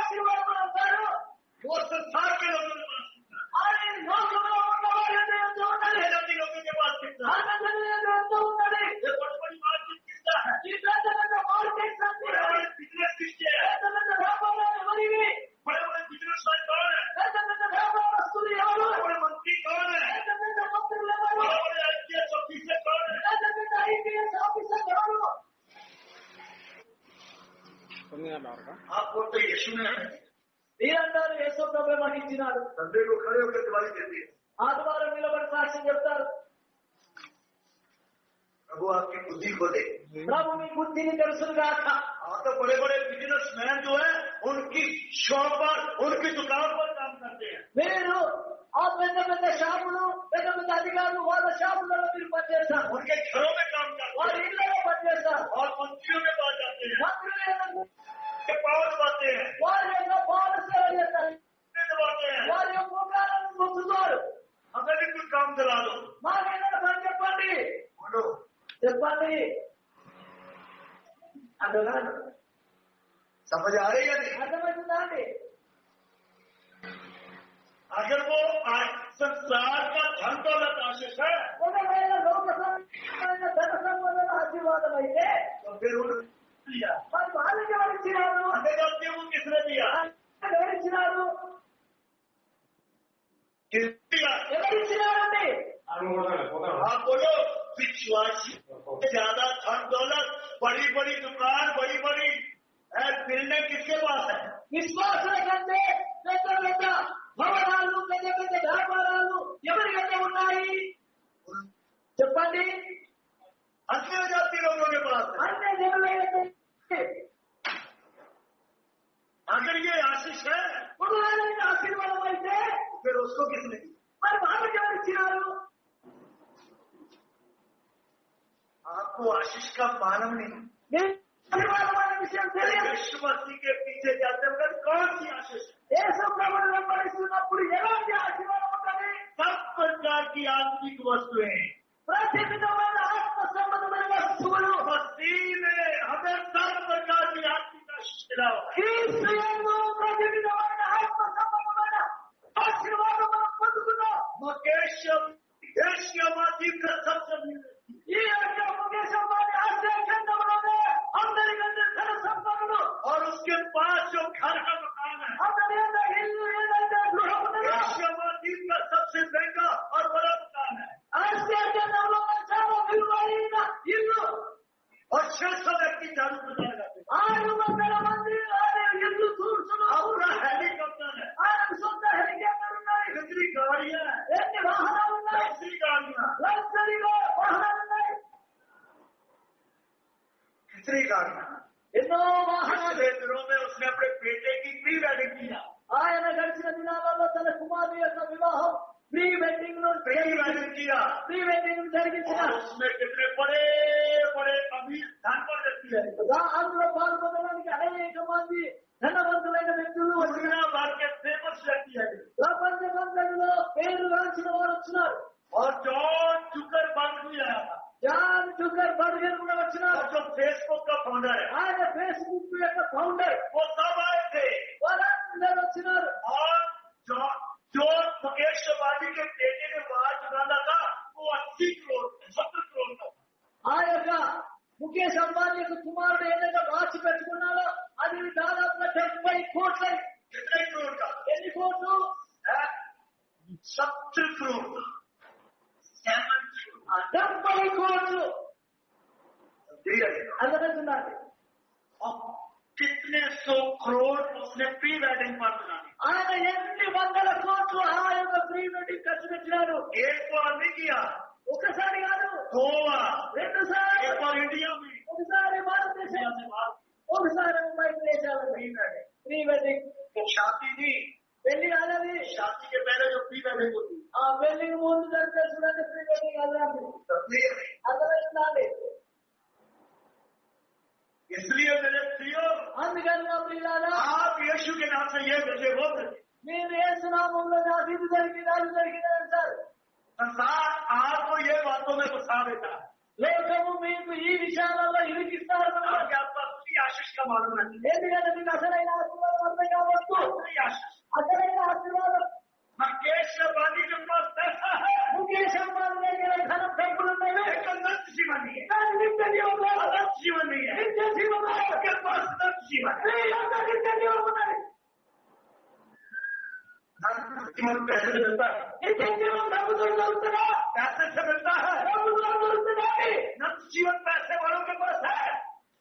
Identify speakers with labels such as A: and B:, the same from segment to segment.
A: ఆశీర్వాదం అంటారు.
B: वो संसार के लोगों के पास कितना है,
A: ఆయన లోకంలో ఉన్నవారి ఎంత ఉన్నది,
B: जन्नती लोगों के पास कितना है।
A: ఆనందమైన ఎంత ఉన్నది.
B: ये बड़ी बड़ी मार्केट कितना है,
A: ఈ పెద్ద పెద్ద మార్కెట్స్ అన్ని,
B: बड़े बड़े बिजनेस किसके है,
A: పెద్ద పెద్ద వ్యాపారాలు ఎవరివి,
B: बड़े बड़े बिजनेस मैन कौन है,
A: పెద్ద పెద్ద వ్యాపారస్తులు ఎవరు,
B: बड़े बड़े मंत्री कौन है,
A: పెద్ద పెద్ద మంత్రులు ఎవరు,
B: बड़े बड़े IPS ऑफिसर कौन है।
A: పెద్ద పెద్ద ఐపీఎస్ ఆఫీసర్ ఎవరు.
B: आपको तो यीशु ने
A: మీరంటారు యేసు ప్రభువే మాకు ఇచ్చినాడు.
B: संडे को खड़े होकर दिवाली देती है,
A: ఆదివారం నిలబడి సాక్ష్యం చెప్తారు.
B: प्रभु आपकी बुद्धि को दे।
A: ప్రభు మీ బుద్ధిని తెలుసుగాక.
B: हाँ, तो बड़े बड़े बिजनेसमैन जो है उनकी शॉप पर, उनकी दुकान पर काम करते हैं।
A: మీరు ఆ పెద్ద పెద్ద షాపులు, పెద్ద పెద్ద అధికారులు వాళ్ళ షాపులలో మీరు పనిచేస్తారు,
B: उनके घरों में काम करते
A: వాళ్ళ
B: हैं
A: ఇళ్లలో పనిచేస్తారు,
B: और मंत्रियों के पास जाते हैं,
A: మంత్రులు
B: के पावर पाते हैं,
A: వారి యొక్క పాలసీ చేస్తారు,
B: दबाते हैं।
A: వారి యొక్క ఉపకారాలను పొందుతారు.
B: हमें भी कुछ काम दिला दो,
A: మాకేదైనా పని చెప్పండి,
B: बोलो।
A: చెప్పండి అంటున్నాను.
B: समझ आ रही है नहीं?
A: అర్థమవుతుందా అండి?
B: अगर वो संसार का धन दौलत आशीष है
A: ఒకవేళ లోక సంబంధమైన ధన సంబంధమైన ఆశీర్వాదం అయితే
B: तो फिर उन्होंने दिया,
A: మరి వాళ్ళకి ఎవరిచ్చినారు,
B: हमें गलती वो किसने दिया,
A: ఎవరిచ్చినారు,
B: किसने दिया?
A: ఎవరిచ్చినారండి?
B: आप बोलो। विश्वासी ज्यादा धन दौलत, बड़ी बड़ी दुकान, बड़ी बड़ी बिल्डिंग किसके पास है?
A: విశ్వాసుల కంటే పెద్ద పెద్ద భవనాలు, పెద్ద పెద్ద వ్యాపారాలు ఎవరికంటే ఉన్నాయి చెప్పండి?
B: अन्य जाति लोगों के पास है।
A: అన్ని జనులైతే.
B: अगर ये आशीष है
A: ఒకవేళ ఇది ఆశీర్వాదం అయితే
B: फिर उसको किसने दी?
A: మరి వాళ్ళకి ఎవరిచ్చినారు?
B: आपको आशीष का मालूम नहीं।
A: మీరు ఆశీర్వాదం అనే విషయం తెలియదు.
B: यीशु मसीह के पीछे जाते वक्त कौन सी आशीष है?
A: యేసు ప్రభువును వెంబడిస్తున్నప్పుడు ఎలాంటి ఆశీర్వాదం ఉంటుంది?
B: सब प्रकार की आत्मिक वस्तुएं
A: ప్రతి విధమైన ఆత్మ సంబంధమైన వస్తువులు
B: मसीह में हमें सब प्रकार की आत्मिक आशीष मिला हुआ है।
A: క్రీస్తు యందు ప్రతి విధమైన ఆత్మ సంబంధమైన ఆశీర్వాదం మనం పొందుతున్నాం.
B: देश के माध्यम का सबसे
A: ఈ యొక్క ముఖేష్ అంబానీ ఆసియా ఖండంలోనే అందరికంటే ధన సంపన్నుడు.
B: और उसके पास जो घर का मकान है
A: అతని యొక్క ఇల్లు ఏదంటే గృహం ఉన్నదో
B: एशिया महाद्वीप का सबसे महंगा और बड़ा मकान है
A: ఆసియా ఖండంలో చాలా విలువైన ఇల్లు.
B: और 600 व्यक्ति चालू प्रचार करते हैं।
A: 600 మంది ఆయన ఇల్లు చూస్తున్నారు.
B: अपना हेलीकॉप्टर है,
A: ఆయన సొంత హెలికాప్టర్ ఉన్నాయి,
B: कितनी गाड़ियां हैं,
A: ఎన్ని వాహనాలు ఉన్నాయి,
B: कितनी गाड़ियां,
A: లగ్జరీగా వాహనాలు ఉన్నాయి,
B: कितनी गाड़ियां।
A: ఎన్నో వాహనాలు.
B: पिछले दिनों में उसने अपने बेटे की प्री वेडिंग किया,
A: ఆయన గడిచిన దినాలలో తన కుమారుని యొక్క వివాహం ప్రీ వెడ్డింగ్ ను
B: किया
A: జరిగించిన
B: और उसमें कितने बड़े बड़े अमीर धनवर व्यक्ति है,
A: అందులో పాల్గొనడానికి అనేక మంది ధనవంతులైన వ్యక్తులు వచ్చిన
B: दुनिया भर के फेमस व्यक्ति है।
A: ప్రపంచమంతటిలో పేరు రాసిన వారు వచ్చినారు.
B: और जॉन जुकरबर्ग भी आया था,
A: జాన్ జుకర్బర్గ్ కూడా వచ్చినారు.
B: और जो फेसबुक का फाउंडर है
A: ఆయన ఫేస్బుక్ యొక్క ఫౌండర్.
B: वो सब आए थे।
A: వాళ్ళందరూ వచ్చినారు.
B: और जो मुकेश अंबानी के बेटे ने वहां चुनाना था वो 80 करोड़ 70 करोड़ का।
A: ఆ యొక్క ముఖేష్ అంబానీ యొక్క కుమారుడు ఏదైతే వాచి పెట్టుకున్నారో అది దాదాపుగా 70 కోట్ల.
B: कितने करोड़ का?
A: ఎన్ని కోట్లు?
B: 70 करोड़ का।
A: 70 కోట్లు. అర్థమవుతుందండి?
B: कितने 100 करोड़ उसने प्री वेडिंग पर बना दी।
A: ఆయన ఎన్ని వందల కోట్లు ఆ యొక్క ప్రీ వెడ్డింగ్ ఖర్చు పెట్టినారు.
B: एक बार नहीं किया,
A: ఒకసారి కాదు,
B: 2 बार।
A: 2 సార్లు.
B: एक बार इंडिया में,
A: ఒకసారి భారతదేశం, ఒకసారి ముంబై దేశాలు ప్రీ వెడ్డింగ్.
B: शादी नहीं,
A: పెళ్లి కాదని
B: शादी के पहले जो प्री वेडिंग होती
A: ఆ పెళ్లికి ముందు జరిపే చూడండి ప్రీ వెడ్డింగ్ అదాన్ని.
B: है।
A: అర్థమవుతుందండి?
B: इसलिए मेरे प्रियो,
A: అందుకని నా ప్రియులారా,
B: आप यीशु के नाम से ये भेजे वो भेजे।
A: మీరు యేసునామంలో నాకు ఇది జరిగింది అది జరిగింది అంటారు.
B: संसार आपको ये बातों में फंसा देता है।
A: లోకము మీకు ఈ విషయాలలో ఇరికిస్తారు.
B: आपको अपनी आशीष का मालूम है,
A: ఎందుకంటే మీకు అసలైన ఆశీర్వాదం అర్థం కావచ్చు.
B: अपनी आशीष।
A: అసలైన ఆశీర్వాదం
B: मुकेश अंबानी के पास पैसा है,
A: ముఖేష్ అంబానీ దగ్గర ధనం డబ్బులు ఉన్నాయి,
B: लेकिन अनंत जीवन नहीं है,
A: కానీ నిత్య జీవం లేదు.
B: अनंत जीवन नहीं है,
A: నిత్య జీవం లేదు.
B: आपके पास अनंत जीवन है।
A: మీ యొక్క నిత్య జీవం ఉన్నది.
B: अनंत जीवन पैसे से मिलता है,
A: నిత్య జీవం డబ్బుతో దొరుకుతుందా?
B: पैसे से मिलता है,
A: డబ్బుతో దొరుకుతుందండి.
B: अनंत जीवन पैसे वालों के पास है,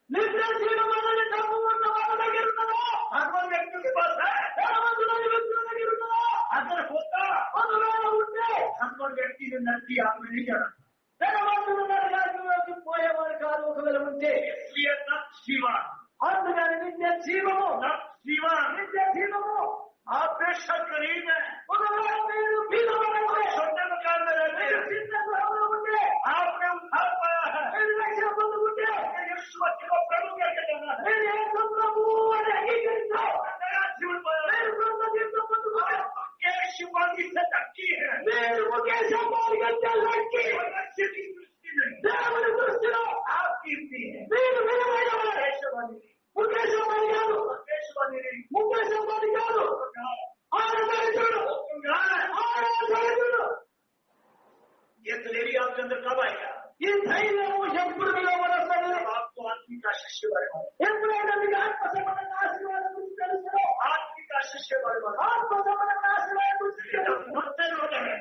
A: నిత్య జీవం అనేది డబ్బు ఉన్న వాళ్ళ దగ్గర ఉన్నదా?
B: भगवान व्यक्तियों के पास है।
A: ధనవంతులైన వ్యక్తుల దగ్గర ఉన్నదా?
B: अगर होता
A: ఒకవేళ ఉంటే
B: भगवान व्यक्ति ने नदी आप में नहीं जाना,
A: ధనవంతులు నరకానికి పోయేవారు కాదు. ఒకవేళ ఉంటే
B: इसलिए अनंत जीवन,
A: అందుకని నిత్య జీవము,
B: अनंत जीवन।
A: నిత్య జీవము.
B: आप बेशक गरीब हैं,
A: ఒకవేళ మీరు బీదవారైతే,
B: छोटे मकान में रहते
A: మీరు
B: हैं,
A: చిన్న గృహంలో ఉంటే,
B: आपने उठाव पाया है,
A: మీరు రక్షణ పొందుకుంటే,
B: यीशु मसीह को प्रभु करके जाना है,
A: మీరు యేసు ప్రభువు అని అంగీకరించాలి.
B: नया जीवन पाया है।
A: మీరు సొంత జీవితం పొందుకోవాలి.
B: यीशु मसीह से धक्की है,
A: మీరు ముఖేష్ అంబానీ కంటే లక్కీ.
B: मनुष्य की दृष्टि नहीं,
A: దేవుని దృష్టిలో
B: आपकी कीमती है।
A: మీరు విలువైన వారు.
B: यीशु मसीह,
A: ముఖేష్ అంబానీ కాదు,
B: यीशु मसीह नहीं,
A: ముఖేష్ అంబానీ కాదు. ఆయన దరిద్రుడు, ఆయన దరిద్రుడు.
B: ये दिलेरी आपके अंदर कब आएगा?
A: ఈ ధైర్యము ఎప్పుడు మీలో వస్తుంది?
B: जब आपको आत्मिक का शिष्य बने,
A: ఎప్పుడైనా మీకు ఆత్మ సంబంధమైన ఆశీర్వాదం గురించి తెలుసులో,
B: आत्मिक का शिष्य बने,
A: ఆత్మ संबंध आशीर्वाद कुछ
B: बढ़ते रहते हैं,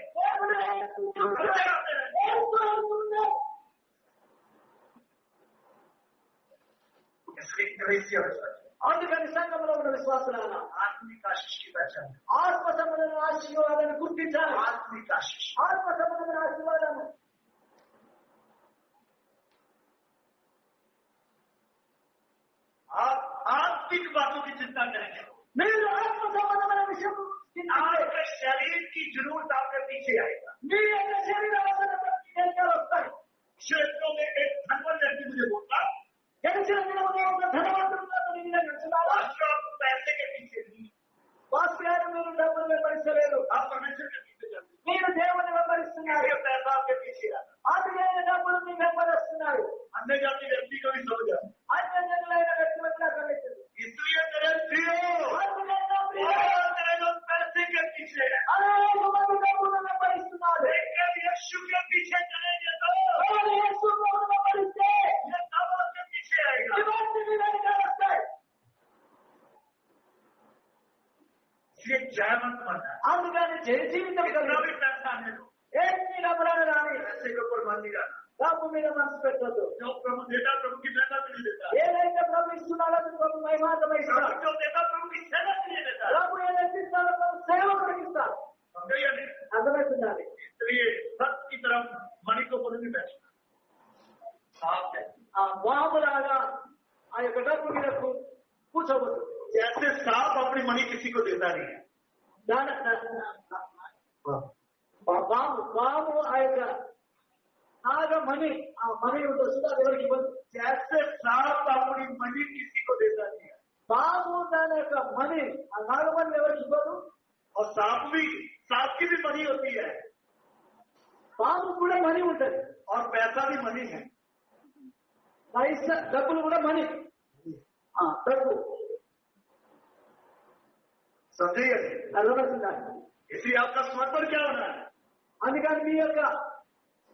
B: इसलिए कलीसिया विश्वास,
A: అందుకని సంఘంలో ఉన్న విశ్వాసులారా
B: आत्मिक आशीष की पहचान,
A: ఆత్మ సంబంధమైన ఆశీర్వాదాన్ని గుర్తించాలి.
B: आत्मिक आशीष।
A: ఆత్మ సంబంధమైన ఆశీర్వాదము
B: आप आत्मिक बातों की चिंता करेंगे,
A: మీరు ఆత్మ సంబంధమైన విషయం
B: आपके शरीर की जरूरत आपके पीछे आएगा।
A: మీ యొక్క శరీర అవసరాలు వస్తాయి.
B: क्षेत्रों में एक धनवान व्यक्ति मुझे बोलता,
A: గడిచిన దినములో ఒక ధనవంతుడు నాతో నిన్న నడుచున్నాడు.
B: आप पैसे के पीछे नहीं,
A: పాస్ గారు మీరు డబ్బులు వెంబడిస్తలేదు,
B: आप परमेश्वर के पीछे चलते हैं।
A: మీరు దేవుని వెంబడిస్తున్నారు.
B: ये पैसा आपके पीछे आता है।
A: అందుకైన డబ్బులు మీ వెంబడిస్తున్నారు.
B: अन्य जाति व्यक्ति को भी समझ आता है।
A: అన్యజనులైన వ్యక్తులకు అర్థమవుతుంది.
B: इसलिए मेरे प्रियो,
A: అందుకైన ప్రియులారా,
B: मेरे लोग पैसे के पीछे हैं,
A: అనేక మంది డబ్బులు వెంబడిస్తున్నారు.
B: लेकिन यीशु के पीछे चलेंगे तो
A: వారు యేసు ప్రభువును వెంబడిస్తే
B: ये सब आपके पीछे आएगा।
A: ఇవన్నీ మీ వెనకాల వస్తాయి.
B: इसलिए जय मत मानना,
A: అందుకని జీవితం
B: कितना भी पैसा ले लो,
A: ఎన్ని డబ్బులను రాని
B: पैसे के ऊपर मन नहीं डालना।
A: డబ్బు మీద మనసు పెట్టద్దు.
B: जो प्रभु देता प्रभु की मेहनत नहीं देता,
A: ఏదైతే ప్రభు ఇస్తున్నాడో అది ప్రభు మహిమార్థమై
B: प्रभु
A: ఇస్తాడు.
B: जो देता प्रभु की सेवक नहीं देता।
A: ప్రభు ఏదైతే ఇస్తాడో ప్రభు సేవకుడికి ఇస్తాడు.
B: समझे या नहीं?
A: అర్థమవుతుందండి.
B: इसलिए सत्य की तरफ मणि को बोले नहीं बैठना, साफ है।
A: ఆ బాబులాగా ఆ యొక్క డబ్బు మీద కూర్చోవద్దు.
B: जैसे सांप अपनी मणि किसी को देता नहीं है,
A: బాబు ఆ యొక్క నాగమణి ఆ మణి ఉంటుంది అది ఎవరికి ఇవ్వదు.
B: जैसे सांप अपनी मणि किसी को देता नहीं है,
A: బాబు దాని యొక్క మణి ఆ నాగమణి ఎవరికి ఇవ్వదు.
B: और सांप की भी मणि होती है,
A: బాబు కూడా మణి ఉంటది,
B: और पैसा भी मणि है।
A: పైసా డబ్బులు కూడా మణి. డబ్బు
B: समझे या नहीं?
A: అర్థమవుతుందండి.
B: इसलिए आपका समर्पण क्या होना है?
A: అందుకని మీ యొక్క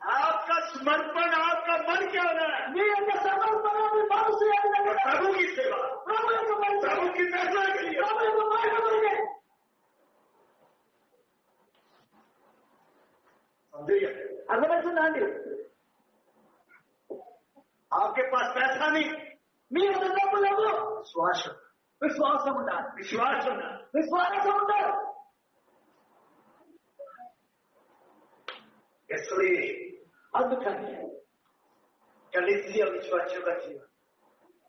B: आपका समर्पण, आपका मन क्या होना है?
A: మీ యొక్క సమర్పణ మీ మనసు ఏ విధంగా
B: प्रभु की सेवा,
A: ప్రభు యొక్క మనసు,
B: प्रभु की महिमा के लिए।
A: ప్రభు యొక్క మహిమ కొరకే.
B: समझे या नहीं?
A: అర్థమవుతుందా అండి?
B: आपके पास पैसा नहीं,
A: మీ యొక్క డబ్బు లేవు,
B: विश्वास,
A: విశ్వాసం ఉండాలి.
B: विश्वास होना।
A: విశ్వాసం ఉండాలి.
B: इसलिए
A: అందుకని
B: कलीसिया विश्वासियों का जीवन,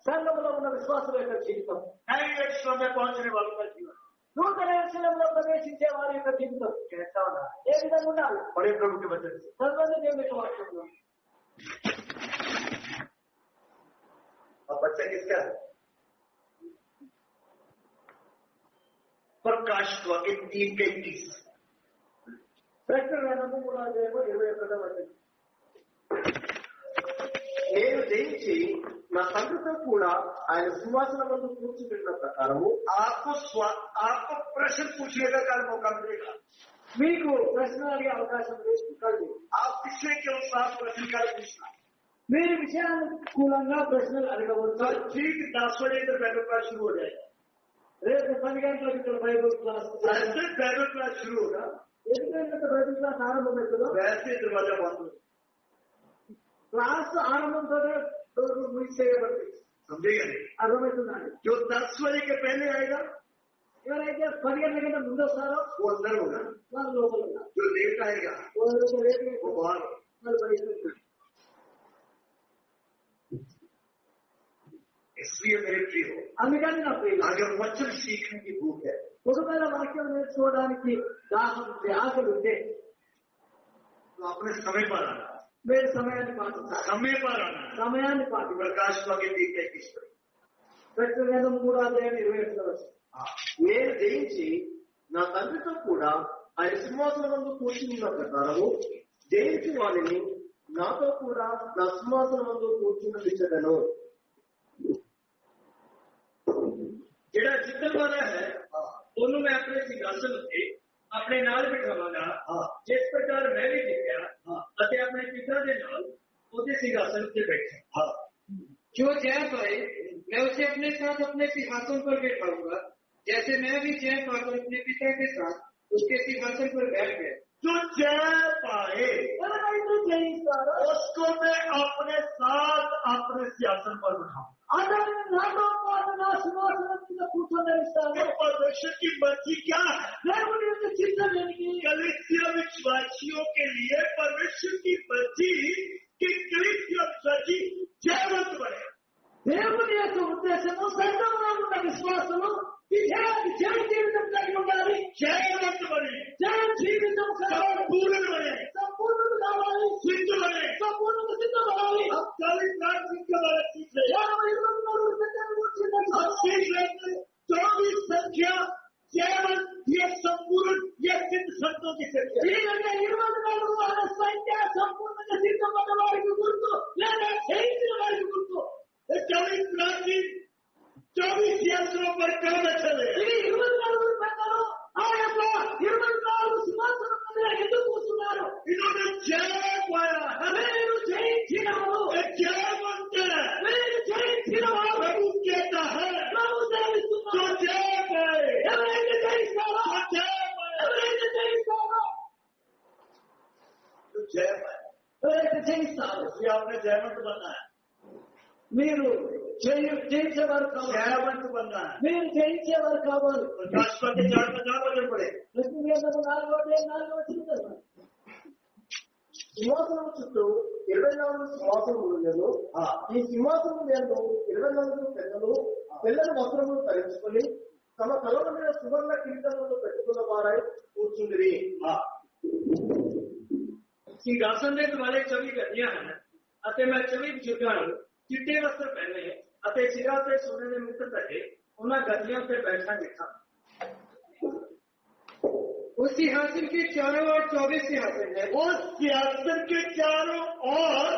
A: సంఘంలో ఉన్న విశ్వాసుల యొక్క జీవితం,
B: नए यरूशलेम में पहुंचने वालों का जीवन
A: నూతన యెరూషలేములో ప్రవేశించే వారి యొక్క జీవితం
B: कैसा होना है?
A: ఏ విధంగా ఉండాలి?
B: बड़े प्रभु के वचन से।
A: చదవండి దేవుని యొక్క వాక్యంలో.
B: और बच्चा किसका है? प्रकाश 3:31।
A: ప్రకటన గ్రంథము 3:21 వచనం.
C: నేను జయించి నా తండ్రితో కూడా ఆయన సింహాసనం ముందు కూర్చుంటున్న ప్రకారము
B: आपको प्रश्न पूछने का काल मौका मिलेगा।
A: మీకు ప్రశ్న అడిగే అవకాశం లేదు.
B: आप विषय के अनुसार प्रश्न काल पूछना,
A: మీరు విషయానుకూలంగా ప్రశ్నలు అడగవచ్చు.
B: ठीक 10 बजे तक बाइबल क्लास शुरू हो जाएगा।
A: రేపు 10 गंటలకు ఇక్కడ బైబిల్ క్లాస్
B: ऐसे बाइबल क्लास शुरू होगा,
A: ఎందుకంటే బైబిల్ క్లాస్ ఆరంభమవుతుందో
B: वैसे दरवाजा बंद होगा।
A: క్లాస్ ఆరంభంతోనే డోర్ మూసి చేయబడుతుంది.
B: समझेगा नहीं?
A: అర్థమవుతుందండి.
B: जो 10 बजे के पहले आएगा
A: ఎవరైతే 10 గంటల కంటే ముందు వస్తారో
B: वो अंदर होगा,
A: వాళ్ళు లోపల ఉన్నారు.
B: जो लेट आएगा
A: వాళ్ళు రేపు
B: वो बाहर होगा।
A: వాళ్ళు బయట ఉన్నారు.
B: इसलिए मेरे प्रिय हो,
A: అందుకని నా ప్రియులు,
B: अगर वचन सीखने की भूख है
A: ఒకవేళ వాక్యం నేర్చుకోవడానికి దాహం ఆకలి ఉంటే
B: तो अपने समय पर आना,
A: మీరు సమయాన్ని పాటించాలి.
B: समय पर आना।
A: సమయాన్ని పాటించాలి.
B: प्रकाश वाक्य देखते किस पर
A: ప్రకటన 3:27
C: నేను జయించి నా తండ్రితో కూడా ఆయన సింహాసనం ముందు కూర్చున్న ప్రకారము జయించి వారిని నాతో కూడా నా సింహాసనం ముందు కూర్చుండనిచ్చదను.
D: ਜਿਹੜਾ ਜਿੱਤਣ ਵਾਲਾ ਹੈ ਉਹਨੂੰ ਮੈਂ ਆਪਣੇ ਸਿੰਘਾਸਨ ਉੱਤੇ ਆਪਣੇ ਨਾਲ ਬਿਠਾਵਾਂਗਾ, ਜਿਸ ਪ੍ਰਕਾਰ ਮੈਂ ਵੀ ਜਿੱਤਿਆ ਅਤੇ ਆਪਣੇ ਪਿਤਾ ਦੇ ਨਾਲ ਉਹਦੇ ਸਿੰਘਾਸਨ ਉੱਤੇ ਬੈਠਾ। जो जय पाए मैं उसे अपने साथ अपने सिंहासन पर बैठाऊंगा, जैसे मैं भी जय पाकर अपने पिता के साथ उसके सिंहासन पर बैठ गया।
B: जो जय पाए
A: ఎవరైతే జయిస్తారో
B: उसको मैं अपने साथ अपने सिंहासन पर बिठाऊं।
A: అతన్ని నాతో పాటు నా సింహాసనం మీద కూర్చోనిస్తాను.
B: ये परमेश्वर की मर्जी क्या है?
A: దేవుని యొక్క చిత్తం ఏమిటి?
B: कलीसिया विश्वासियों के लिए परमेश्वर की मर्जी कि कलीसिया विश्वासी जयवंत बने।
A: దేవుని యొక్క ఉద్దేశము సంఘంలో ఉన్న విశ్వాసులు జయ జీవితం కలిగి ఉండాలి.
B: जयवंत बने,
A: జయ జీవితం కావాలి.
B: संपूर्ण बने,
A: సంపూర్ణత కావాలి.
B: सिद्ध बने।
A: సంపూర్ణత సిద్ధమవ్వాలి.
B: अब 40 सिद्ध वाला सीख ले।
A: 23 సిద్ధాన్ని గురించి
B: अब सीख लेते 24 संख्या जयवंत, ये संपूर्ण, ये सिद्ध संतों की संख्या।
A: ఎందుకంటే 24 అనే సంఖ్య సంపూర్ణంగా సిద్ధపడ్డ వారికి గుర్తు, లేదా జయించిన వారికి గుర్తు.
B: 24 यात्रों पर कब चले?
A: ఈ 24 పెద్దలు ఆ యొక్క 24 సింహాసనం మీద ఎందుకు కూర్చున్నారు?
B: इन्होंने जय पाया है,
A: మీరు జయించిన వారు,
B: जयवंत है।
A: మీరు జయించిన వారు.
B: प्रभु कहता है
A: ప్రభు
B: जो
A: సేవిస్తున్నారు.
B: जय पाए,
A: ఎవరైతే జయిస్తారో,
B: जो जय पाए,
A: ఎవరైతే జయిస్తారో,
B: जो जय पाए।
A: ఎవరైతే జయిస్తారో
B: इसलिए आपने जयवंत बनना है,
A: మీరు జయించేవారు కావాలి.
B: जयवंत बनना है।
A: మీరు జయించేవారు కావాలి.
B: प्रकाश के 4 वचन पड़े।
C: సింహాసనం చుట్టూ 24 సింహాసనములు లేదు. ఈ సింహాసనం యందు 24 పెద్దలు తెల్లని వస్త్రములు ధరించుకొని తమ తలల మీద సువర్ణ కిరీటములు పెట్టుకున్న వారై కూర్చుండిరి.
D: ਸਿੰਘਾਸਨ ਦੇ ਦੁਆਲੇ 24 ਗੱਦੀਆਂ ਹਨ ਅਤੇ ਮੈਂ 24 ਬਜ਼ੁਰਗਾਂ ਨੂੰ ਚਿੱਟੇ ਵਸਤਰ ਪਹਿਨੇ ਅਤੇ ਸਿਰਾਂ ਤੇ ਸੋਨੇ ਦੇ ਮੁਕਟ ਧਰੇ ਉਹਨਾਂ ਗੱਦੀਆਂ ਉੱਤੇ ਬੈਠਾ ਦੇਖਾ। उस सिंहासन के चारों ओर 24 सिंहासन है।
B: उस सिंहासन के चारों ओर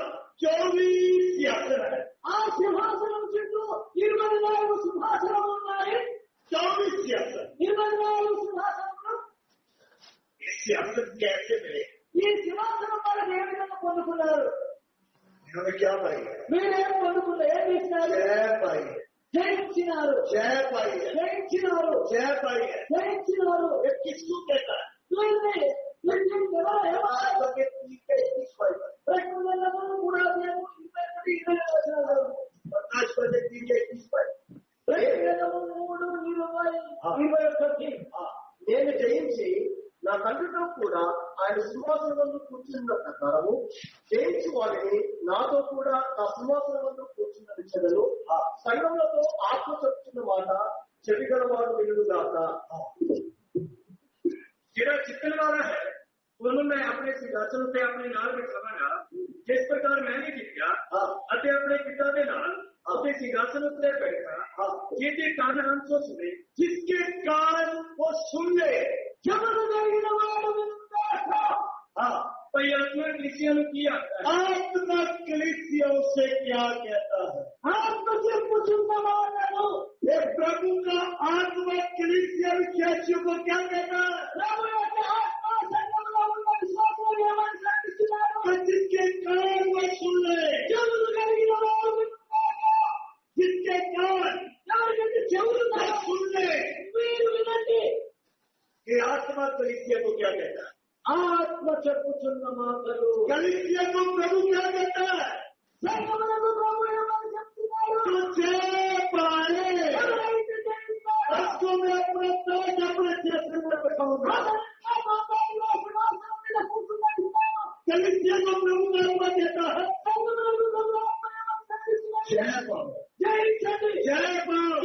B: 24 सिंहासन है।
A: ఆ సింహాసనం చుట్టూ 24 సింహాసనాలు ఉన్నాయి.
B: 24 सिंहासन।
A: 24 సింహాసనాలు.
B: ये सिंहासन कैसे मिले?
A: ఈ సింహాసనం వాళ్ళని ఏ విధంగా పొందుకున్నారు?
B: इन्होंने क्या पाई है?
A: మీరేం పొందుకున్నారు? ఏం చేసినారు?
B: जय पाई है,
A: జయించినారు.
B: जय पाई है,
A: జయించినారు.
B: जय पाई है।
A: జయించినారు.
B: ये किसको कहता है?
A: చూడండి, ప్రకటనలో
B: 21 पर।
A: ప్రకటనలో 3:21
B: प्रकाश पर 21 पर।
A: ప్రకటనలో 3:21
C: నేను జయించి నా తండ్రితో కూడా ఆయన సింహాసనం ముందు కూర్చున్న ప్రకారము జయించి వారిని నాతో కూడా నా సింహాసనం ముందు కూర్చున్ననిచ్చదను. సంఘములతో ఆత్మ చెప్తున్న మాట చెవిగలవాడు వినుగాక.
D: ਜਿਹੜਾ ਜਿੱਤਣ ਵਾਲਾ ਹੈ ਉਹਨੂੰ ਮੈਂ ਆਪਣੇ ਸਿੰਘਾਸਨ ਉੱਤੇ ਆਪਣੇ ਨਾਲ ਬਿਠਾਵਾਂਗਾ, ਜਿਸ ਪ੍ਰਕਾਰ ਮੈਂ ਵੀ ਜਿੱਤਿਆ ਅਤੇ ਆਪਣੇ ਪਿਤਾ ਦੇ ਨਾਲ अपने सिंहासन उत्ते बैठा। जिसके कान हम तो सुने,
B: जिसके कान वो सुन ले।
A: जब
D: भाई आत्मा कलीसिया में की आता है।
B: आत्मा कलीसिया से क्या कहता है?
A: आत्मा से कुछ मांगना हो,
B: ये प्रभु का आत्मा कलीसिया विश्वासियों को क्या कहता है?
A: प्रभु के आत्मा संगम में उनका विश्वास हो गया, मन से किसी
B: और जिसके कान वो सुन ले,
A: जरूर करेगी लोग,
B: जिसके कान
A: जरूर
B: सुन ले।
A: वीर विनती,
B: ये आत्मा कलीसिया को क्या कहता है?
A: आत्मा से कुछ मांगो,
B: कलीसिया को प्रभु क्या कहता है?
A: संगम में प्रभु ने मन शक्ति
B: तो जय पाए उसको मैं अपना ताज अपने सिर पर बैठाऊंगा। कलीसिया को प्रभु का आत्मा कहता है जय पाओ, जय पाओ।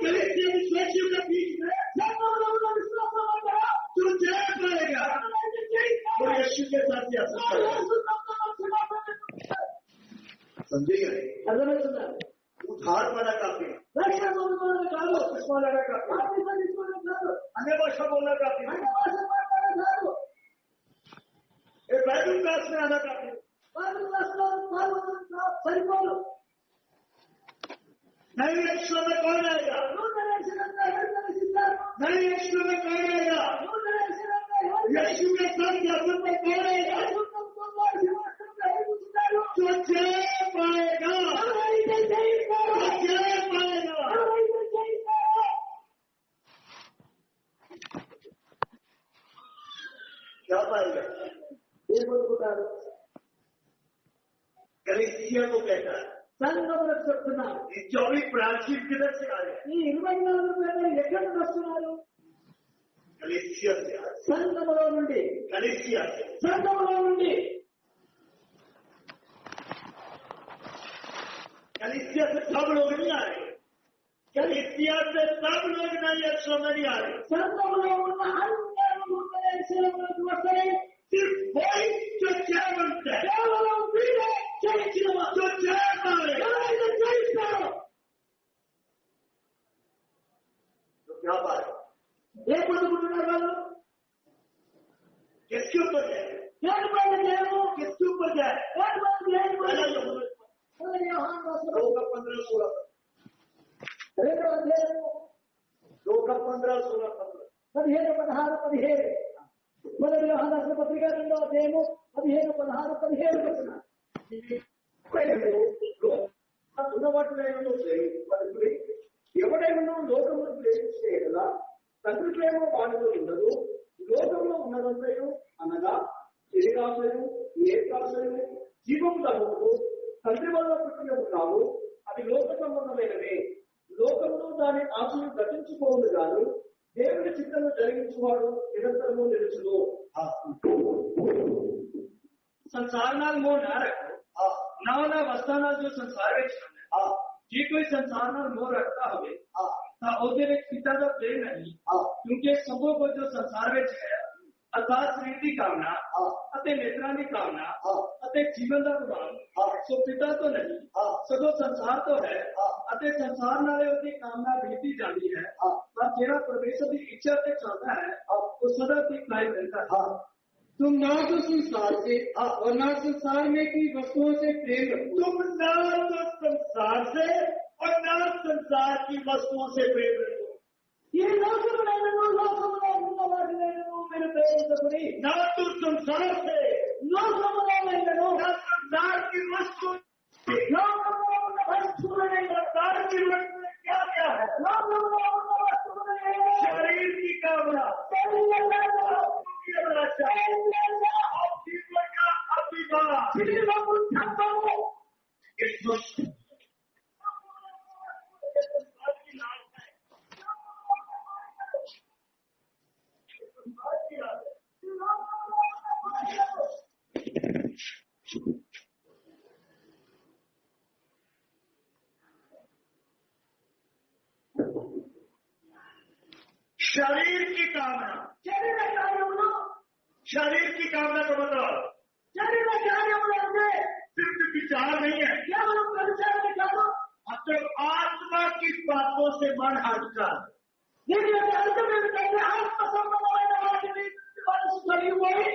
B: कलीसिया विश्वासियों के बीच में तू जय पाएगा और यीशु के साथ जा सकता है। समझे गए? उधार वाला काफी, चश्मा लगा काफी, अन्य भाषा बोलना काफी, बैतूल क्लास में आना काफी। नहीं यीशु में कौन आएगा? नहीं यीशु में कौन आएगा? यीशु के साथ यात्रा पर कौन आएगा? जो जय पाएगा, जय पाएगा। क्या पाएगा? कलीसिया को कहता है
A: సంగములకు చెప్తున్నారు,
B: ये 24 प्राचीन किधर से आ रहे हैं?
A: ఈ 24 పేర్లు ఎక్కడి నుండి వస్తున్నారు?
B: कलीसिया से आ रहे हैं।
A: సంగములో నుండి,
B: कलीसिया से,
A: సంగములో నుండి,
B: कलीसिया से सब लोग नहीं आ रहे। कलीसिया से सब लोग नहीं यीशु में नहीं आ रहे।
A: సంగములో ఉన్న అందరూ యేసులోకి వస్తాయి.
B: सिर्फ वही जो जय बनता है,
A: కేవలం వీరే జయించినవారు,
B: जो जय पाए।
A: ఎవరైతే జయిస్తారో.
B: तो क्या बात?
A: ఏ పొందుకుంటున్నారు వాళ్ళు?
B: किसके ऊपर है?
A: దేని పైన జయము?
B: किसके ऊपर जाए?
A: దేని పైన జయము?
B: पहला यूहन्ना
A: మొదటి యోహాను రాసిన
B: 2:15-16
A: రెండవ అధ్యాయము
B: 2:15-16
A: 15, 16, 17. మొదటి యోహాను రాసిన పత్రిక 2వ అధ్యాయము 15, 16, 17 వచనాలు.
C: ఉన్న వాటిలో ఎవడైనా లోకమును ప్రేమిస్తే కదా తండ్రి ప్రేమ వాడిలో ఉండదు. లోకంలో ఉన్నదంతయు అనగా శరీరాశయు, నేత్రాశయు, జీవము తగ్గుకు తండ్రి వల్ల పుట్టినవి కావు. అది లోక సంబంధమైనవే. లోకంలో దాని ఆశలు గతించుకోవద్దు కాదు, దేవుని చిత్తము జరిగించువాడు నిరంతరము నిలుచును.
D: संसार नाल मोह ना रखो, ना ना वस्ता नाल जो संसार विच है। जे कोई संसार नाल मोह रखता होवे तां ओहदे विच पिता दा प्रेम नहीं, क्योंकि सबों को जो संसार विच है अर्थात शरीर की कामना अते नेत्रां की कामना अते जीवन का विभाग सो पिता तो नहीं सगों संसार तो है अते संसार नाले उसकी कामना बीती जाती है। पर जेड़ा परमेश्वर की इच्छा से चलता है वो सदा तक कायम रहता है। तुम ना तो संसार से और ना संसार में की वस्तुओं से प्रेम रखो।
B: तुम ना तो संसार से और ना संसार की वस्तुओं से प्रेम रखो।
A: ఈ లోకములో ఉన్న వాటిని మీరు ప్రేమించకుడి.
B: ना तो संसार से,
A: లోకములో ఉన్నను,
B: ना संसार की वस्तु।
A: లోకములో ఉన్న వస్తువులనే,
B: संसार की वस्तु क्या क्या है?
A: లోకములో ఉన్న వస్తువులనే
B: शरीर की कामना,
A: శరీరంలో,
B: की अभिलाषा, और जीवन का अभिमान।
A: శరీరము ధర్మము,
B: इस वस्तु संसार की लालसा है। संसार की लालसा है। शरीर की कामना,
A: శరీర కార్యములు,
B: शरीर की कामना का मतलब
A: శరీర కార్యములు అంటే
B: सिर्फ विचार नहीं है।
A: కేవలం పరిచయమే కాదు,
B: मतलब आत्मा की बातों से मन हटता है।
A: దీని యొక్క అర్థం ఏమిటంటే ఆత్మ సంబంధమైన వాటిని మనసు కలిగి పోయి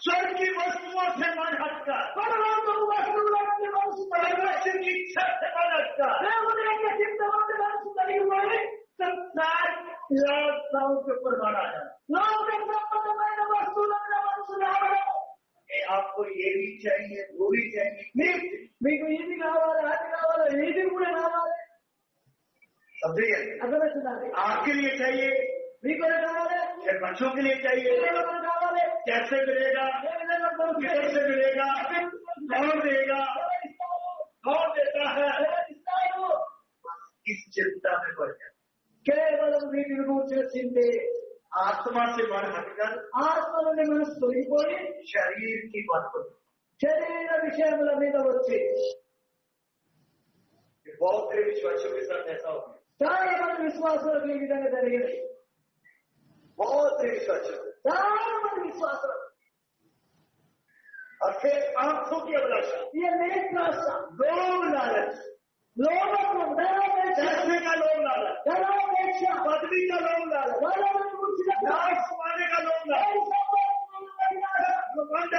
B: स्वर्ग की वस्तुओं से मन हटकर
A: పరలోకపు వస్తువులన్నీ మనసు
B: परमेश्वर की इच्छा से मन हटकर
A: దేవుని యొక్క చిత్తమందు మనసు కలిగి ఉండాలి.
B: संसार व्यवस्थाओं के ऊपर मारा जाए।
A: లోక సంబంధమైన వస్తువులను మనసు రావడం.
B: आपको ये भी चाहिए, वो भी चाहिए,
A: మీకు ఇది కావాలి, అది కావాలి, ఇది కూడా కావాలి.
B: समझिए?
A: అర్థమవుతుందండి?
B: आपके लिए चाहिए,
A: మీకు కావాలి,
B: या बच्चों के लिए चाहिए,
A: కావాలి.
B: कैसे मिलेगा, किधर से मिलेगा, कौन देगा, कौन देता है,
A: ఇస్తాడు.
B: इस चिंता में पड़ जाए।
A: కేవలం వీటిని కూర్చొచ్చింది.
B: आत्मा से मन हटकर
A: ఆత్మ నుండి మనసు తొలగిపోయి
B: शरीर की बात को
A: శరీర విషయముల మీద వచ్చి
B: बहुत से विश्वासियों के साथ ऐसा हो गया।
A: చాలా మంది విశ్వాసులకు ఈ విధంగా జరిగింది.
B: बहुत से विश्वासियों
A: చాలా మంది విశ్వాసులు
B: और फिर आंखों की अभिलाषा,
A: ఈ నేత్రాశ,
B: लोभ लालच,
A: లోభము, ధనాపేక్ష,
B: पैसे का लोभ लालच,
A: ధనాపేక్ష,
B: पदवी का लोभ लालच,
A: ధనమును గురించిన
B: लाश कमाने का लोभ लालच, घमंड,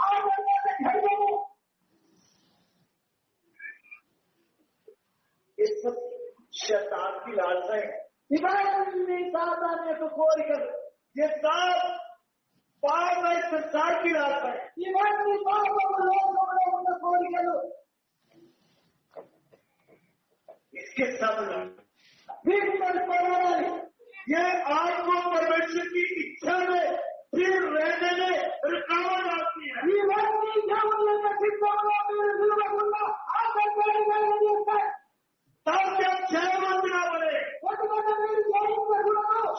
A: ఆనందమైన గర్వము,
B: ये सब शैतान की लालसाएं हैं।
A: ఇవన్నీ సాతాను యొక్క కోరికలు.
B: ये सब पाप है, संसार की लालसा है।
A: ఇవన్నీ పాపము, లోకములో ఉన్న కోరికలు.
B: इसके सब
A: వీటిని పోరాడాలి.
B: ये आपको परमेश्वर की इच्छा में फिर रहने में रुकावट आती है।
A: ఇవన్నీ దేవుని యొక్క చిత్తంలో మీరు నిలవకుండా ఆటంకాలుగా చేస్తాయి.
B: तब जब जयवंत ना बने,
A: ఎందుకంటే మీరు జయించకూడదు.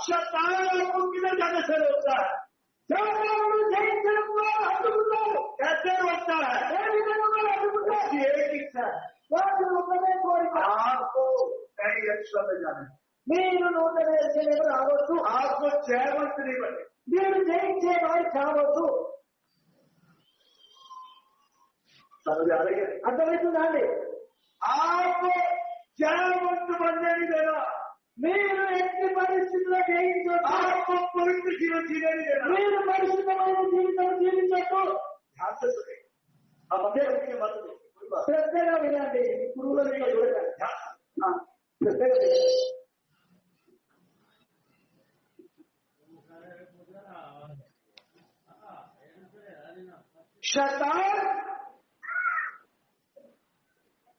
B: शैतान आपको किधर जाने से रोकता है?
A: సాతానుడు జయించడం ద్వారా అడ్డుకుంటారు.
B: कैसे रोकता है?
A: ఏ విధంగా అడ్డుకుంటారు?
B: उसकी एक इच्छा है,
A: వారు ఒకటే కోరిక.
B: आपको कहीं अच्छा में जाना है।
A: మీరు నూతన ఎరుసలేము రావద్దు.
B: आपको जयवंत नहीं बने।
A: మీరు జయించే వారు కావద్దు.
B: समझ आ रही है?
A: అర్థమవుతుందా అండి?
B: आपको जयवंत बनने नहीं देना,
A: మీరు ఎట్టి పరిస్థితుల్లో జయించొద్దు.
B: आपको पवित्र जीवन जीने नहीं देना।
A: మీరు పరిశుద్ధమైన జీవితం జీవించొద్దు.
B: ध्यान से सुने, अब अंधे होके मत देखिए, कोई बात
A: శ్రద్ధగా వినండి. పురుగుల మీద చూడకండి.
B: ध्यान से।
A: శ్రద్ధగా వినండి.
B: शैतान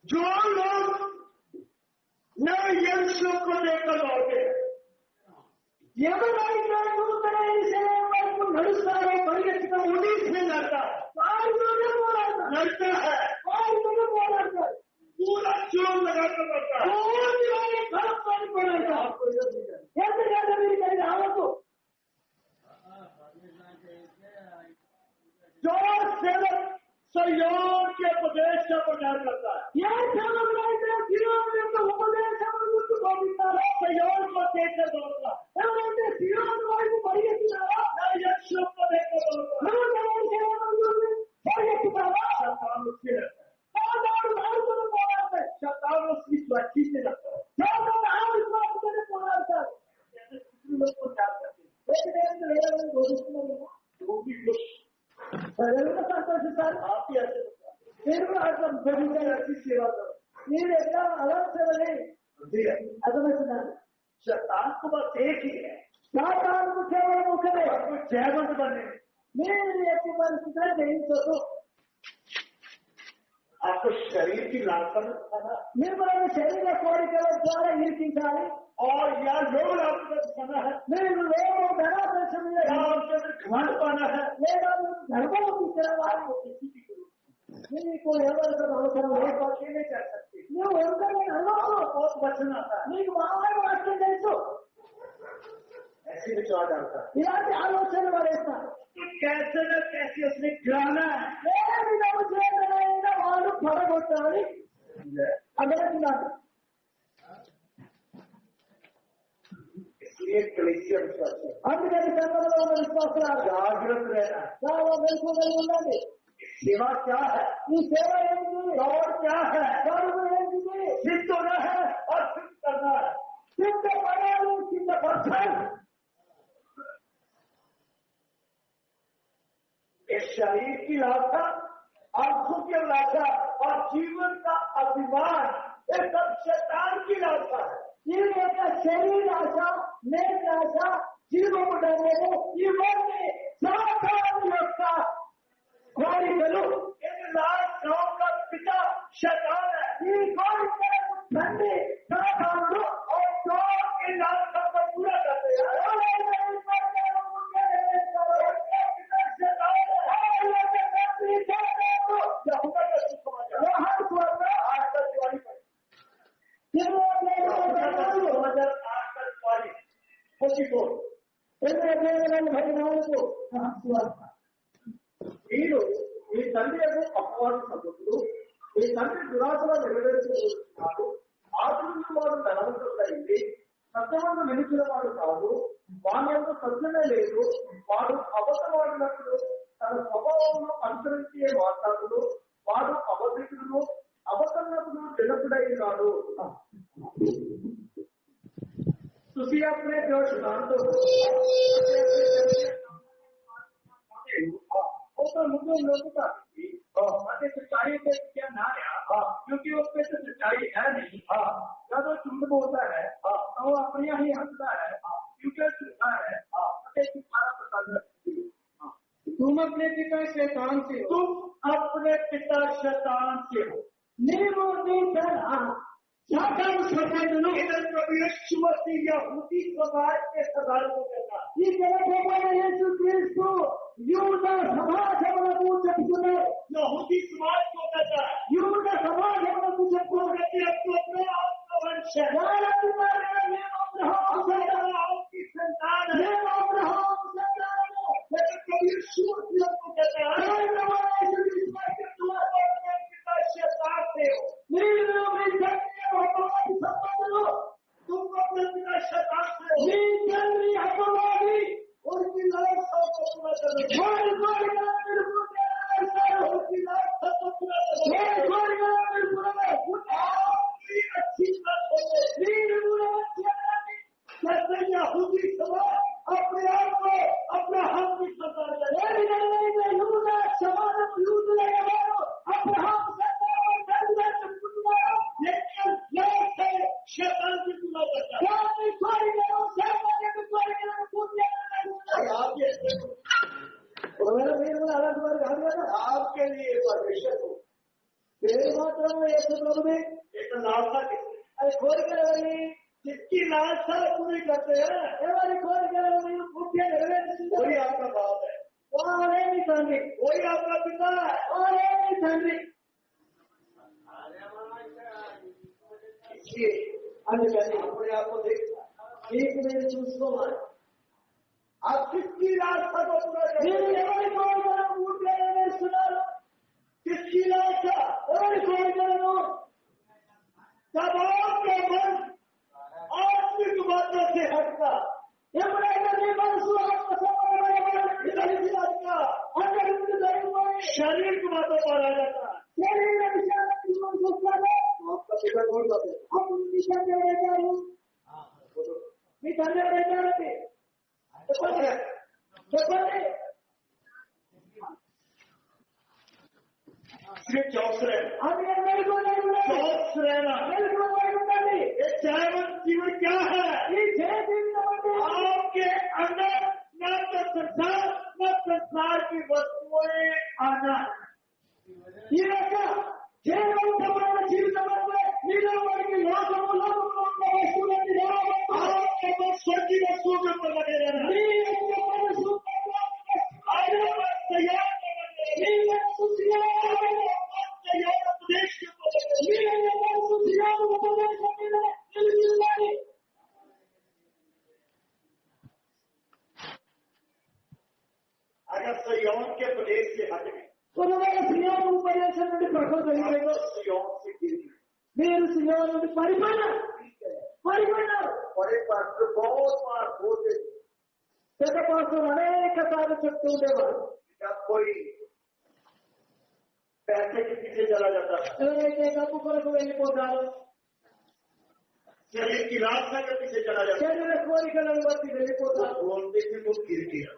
B: जो लोग नए यीशु को लेकर लौटे,
A: ఎవరైతే నూతన ఎరుసలేము వైపు నడుస్తారో పరిగెత్తుతారో
B: उन्हीं से लड़ता है,
A: వారితోనే పోరాడతారు.
B: लड़ता है,
A: వారితోనే పోరాడతారు.
B: पूरा जोर लगाकर लड़ता है।
A: పూర్తి వారి కలుపుకొని పోరాడతారు. ఎందుకంటే మీరు ఇక్కడికి రావద్దు.
B: जो सेवक सहयोग के उपदेश का प्रचार करता है,
A: ఏ సేవకుడైతే సియోను యొక్క ఉపదేశమును గుర్తు బోధిస్తారో,
B: सहयोग को देखकर दौड़ता है,
A: ఎవరైతే సియోను వైపు పరిగెత్తుతారో,
B: नए यीशु को देखकर दौड़ता है,
A: నూతన ఎరుసలేము గురించి పరిగెత్తుతారో,
B: शैतान उससे लड़ता है,
A: సాతానుడు వారితోనే పోరాడతాడు.
B: शैतान उसकी स्वाची से लड़ता है।
A: సాతానుడు ఆ విశ్వాసంతోనే పోరాడతాడు.
B: जैसे किसी लोग को प्यार करते हैं,
A: ఏదైతే వేరే బోధిస్తున్నామో
B: वो भी खुश,
A: ప్రజలు సంతోషిస్తారు.
B: आप ही ऐसे होता है।
A: మీరు కూడా అర్థం బోధించాలి.
B: ऐसी सेवा करो,
A: మీరు ఎట్లా అలా సేవలే
B: ठीक है।
A: అర్థమవుతున్నారు.
B: शैतान को बस एक ही है,
A: సాతానుడు కేవలం ఒకరే.
B: आपको जयवंत बनने,
A: మీరు ఎట్టి పరిస్థితుల్లో జయించొద్దు.
B: आपको शरीर की लालसा में दिखाना
A: మిమ్మల్ని శరీర కోరికల ద్వారా ఇరికించాలి.
B: और या लोग लालसा दिखाना है,
A: మీరు లోకం ధనాపేక్ష మీద
B: या उनके अंदर घमंड पाना है,
A: లేదా గర్భము తీసుకురావాలి.
B: आपको किसी की जरूरत
A: నీకు ఎవరితో అవసరం
B: नहीं,
A: లేదు.
B: आप अकेले कर सकते हैं।
A: నువ్వు ఎవరికైనా అన్నావు,
B: बहुत वचन आता है,
A: నీకు బాగా వాక్యం తెలుసు.
B: ऐसे विचार डालता है
A: ఇలాంటి ఆలోచనలు పడేస్తారు.
B: कि कैसे न कैसे उसने गिराना है।
A: ఏ విధము చేతనైనా వాళ్ళు పడగొట్టాలి. అర్థమవుతున్నారు.
B: इसलिए कलीसिया विश्वास है,
A: అందుకని సంఘంలో ఉన్న విశ్వాసాలు
B: जागृत रहना है।
A: చాలా మెలకువగా ఉండండి.
B: सेवा क्या है,
A: ఈ సేవ ఏంటి?
B: और क्या है,
A: గౌరవం ఏంటిది?
B: सिद्ध होना है और सिद्ध करना है।
A: సిద్ధపడాలి, సిద్ధపరచాలి.
B: इस शरीर की लालसा, आंखों की लालसा और जीवन का अभिमान, ये सब शैतान की लालसा है।
A: ఈ యొక్క శరీర ఆశ, నేత్ర ఆశ, జీవముడనేది ఇవన్నీ సాతాను యొక్క కోరికలు.
B: इन लालसाओं का पिता शैतान है।
A: ఈ కోరికలకు తండ్రి సాతానుడు.
B: और जो इन लालसाओं को पूरा करते हैं
C: మీరు మీ తండ్రి యొక్క అపవాద సభ్యులు, మీ తండ్రి దురాశలో నెరవేర్చుకుంటున్నారు. ఆత్మీయ వాడు ధనవంతుడైంది, సత్యవంతం నిలిచిన వాడు కాదు, వాని యొక్క సత్యమే లేదు. వాడు అబద్ధవాడినట్లు తన స్వభావంలో అనుసరించే మాట్లాడును. వాడు అబద్ధికుడును, అబద్ధములకు జనకుడైనాడు. तुसी अपने जो सिद्धांतों तो मुझे लोगों का सच्चाई पे क्या ना रहा, क्योंकि उस पे तो सच्चाई है नहीं। जब वो झूठ बोलता है तो वो अपने ही हंसता है, क्योंकि झूठा है। तुम्हारा पसंद है। तुम अपने पिता शैतान से हो, तुम अपने पिता शैतान से हो।
A: నీవు నీ సాతాను స్వతంత్రులు.
B: प्रभु यीशु मसीह यहूदी समाज के सरदारों को कहता है,
A: ఈ జగత్తుపైన యేసుక్రీస్తు యూద సమాజములకు చెప్తున్నారు.
B: यहूदी समाज को कहता है,
A: యూద సమాజములకు చెప్తున్నారు.
B: अपने आप का वंश है,
A: వారంటున్నారు, మేము అబ్రహాము సంతానము,
B: की संतान है।
A: మేము అబ్రహాము సంతానము.
B: लेकिन प्रभु यीशु मसीह को कहता है, शैतान से हो,
A: మీరు మీ తండ్రి అపవాది సంబంధులు.
B: तुम अपने पिता शैतान से हो।
A: మీ తండ్రి అపవాది.
B: उनकी लालसाओं को पूरा करो,
A: వారి కోరికలను మీరు పూర్తిచేస్తారు.
B: उनकी लालसा को पूरा करो।
A: వారి కోరికలను మీరు పూర్తిచేస్తారు.
B: आपकी अच्छी बात बोलो।
A: మీరు కూడా వచ్చేయాలి.
B: जैसे यहूदी समाज अपने आप को अब्राहम की संतान है,
A: ఏ విధంగా యూద సమాజం యూదులైనవారు అబ్రహాము సంతానము తండ్రిగా చెప్పుకుంటున్నారు.
B: लेकिन लालसा शैतान की पूरा करता है।
A: వారి కోరికలను సాతాను యొక్క కోరికలను పూర్తిచేయాలి. ఒకవేళ మీరు కూడా అలాంటి వారు కాదు కదా.
B: आपके लिए परमेश्वर हो,
A: పేరు మాత్రం యేసు ప్రభువే.
B: एक लालसा किसकी?
A: అది కోరికలు ఎవరి?
B: जिसकी लालसा पूरी करते हैं
A: ఎవరి కోరికలను మీరు పూర్తిగా నెరవేరుస్తున్నారు.
B: वही आपका बाप है,
A: వారే మీ తండ్రి.
B: वही आपका पिता है।
A: వారే మీ తండ్రి.
B: इसलिए
A: అందుకని
B: अपने आप को देखना,
A: మీకు మీరు చూసుకోవాలి.
B: आप किसकी लालसा को पूरा
A: మీరు
B: करते हैं?
A: ఎవరి కోరికలను పూర్తిగా నెరవేరుస్తున్నారు?
B: किसकी लालसा?
A: ఎవరి కోరికలను?
B: जब आपका मन आत्मिक बातों से हटता,
A: ఎప్పుడైతే మీ మనసు ఆత్మ సంబంధమైన
B: हटता,
A: అక్కడి నుండి జరిగిపోయి
B: शरीर की बातों पर आ जाता है।
A: శరీర విషయాలను తీసుకొని చూస్తారో
B: आपका पिता कौन बात है?
A: అప్పుడు మీ తండ్రి ఎవరైతారు? మీ తండ్రి ఎవరైతారండి? చెప్పండి. చెప్పండి.
B: सिर्फ चौस रहना,
A: అది మెలుగువలై ఉండాలి.
B: चौस रहना।
A: మెలుగువలై ఉండాలి.
B: ये जैवन जीवन क्या है?
A: ఈ జయ జీవితం అంటే
B: आपके अंदर न तो संसार न संसार की वस्तुएं आना।
A: ఈ యొక్క జయవంతమైన జీవితం అంటే మీలో వారికి లోకము లోకంలో ఉన్న వస్తువులన్నీ రావాలి.
B: आपके मन स्वर्ग की वस्तुओं के ऊपर लगे रहना।
A: మీ యొక్క మనసు
B: अपना मन तैयार करना चाहिए।
A: మీ మనసు
B: अपना मन तैयार उपदेश के ऊपर लगे रहना।
A: మీ యొక్క మనసు ధ్యానం ఉపదేశం మీద నిలిచి ఉండాలి.
B: अगर संयम के प्रदेश से हट गए
A: ఒకవేళ సియోను ఉపదేశం నుండి ప్రకృతి వెళ్ళిపోయిందో
B: संयम से गिर गए।
A: మీరు సియోను నుండి పడిపోయినారు.
B: बड़े पास्टर बहुत बार बोलते थे,
A: పెద్ద పాస్టర్ అనేక సార్లు చెప్తూ ఉండేవారు.
B: जब कोई पैसे के पीछे चला जाता था,
A: ఎవరైతే డబ్బు కొరకు వెళ్ళిపోతారో,
B: शरीर की लालसा के पीछे चला जाता था,
A: శరీర కోరికలను బట్టి వెళ్ళిపోతారు.
B: बोलते थे वो गिर गया।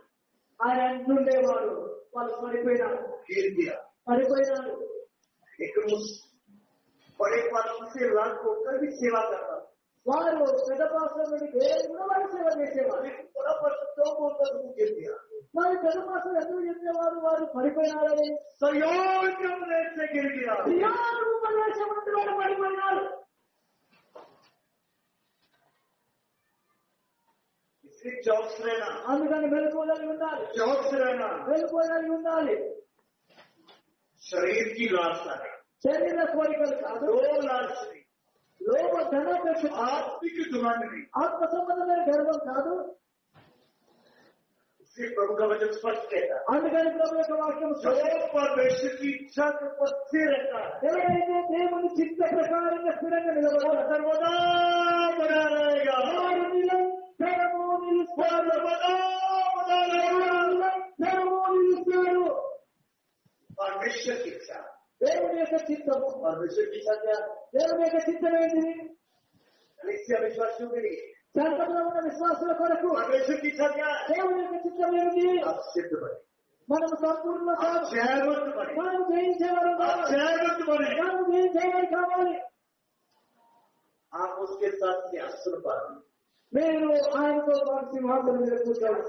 A: ఆయన అంటుండేవాడు,
C: వాళ్ళు పడిపోయినారు,
B: गिर गया।
C: పడిపోయినారు.
B: लेकिन उस बड़े पात्र से रात होकर भी सेवा करता,
C: వారు పెద్ద పాస్టర్ నుండి వేరే కూడా వారు సేవ చేసేవారు.
B: लेकिन बड़ा पात्र क्यों बोलकर वो गिर गया?
C: మరి పెద్ద పాస్టర్ ఎందుకు చెప్పేవారు వారు పడిపోయినారని?
B: संयोग से गिर गया।
C: సియోను ఉపదేశం నుండి వారు పడిపోయినారు.
B: इसलिए चौकस रहना,
C: అందుకని మెలకువలై ఉండాలి,
B: चौकस रहना।
C: మెలకువలై ఉండాలి.
B: शरीर की लालसा है,
C: శరీర కోరికలు కాదు,
B: दो लालसा नहीं,
C: లోక ధనాపేక్ష,
B: आत्मिक घमंड नहीं।
C: ఆత్మ సంబంధమైన గర్వం కాదు.
B: इसलिए प्रभु का वचन स्पष्ट कहता है,
C: అందుకని ప్రభు యొక్క వాక్యం
B: जो परमेश्वर की इच्छा के ऊपर स्थिर रहता है,
C: ఎవరైతే దేవుని చిత్త ప్రకారంగా స్థిరంగా నిలబడాలి,
B: सर्वदा बना रहेगा,
C: వారు నిరంతరము నిలుస్తారు,
B: सर्वदा बना रहेगा।
C: నిరంతరము నిలుస్తారు.
B: परमेश्वर की इच्छा,
C: దేవుని యొక్క చిత్తము,
B: परमेश्वर की इच्छा क्या है?
C: దేవుని యొక్క చిత్తం ఏంటిది?
B: निश्चय विश्वासियों के लिए
C: సంఘంలో ఉన్న విశ్వాసుల కొరకు
B: परमेश्वर की इच्छा क्या है?
C: దేవుని యొక్క చిత్తం ఏమిటి?
B: आप सिद्ध बने,
C: మనము సంపూర్ణ
B: आप जयवंत बने,
C: మనం జయించేవారు
B: आप
C: కావాలి,
B: जयवंत बने,
C: మనం జయించేవారు కావాలి.
B: आप उसके साथ सिंहासन पर,
C: మీరు ఆయనతో పాటు సింహాసనం మీద కూర్చోవాలి,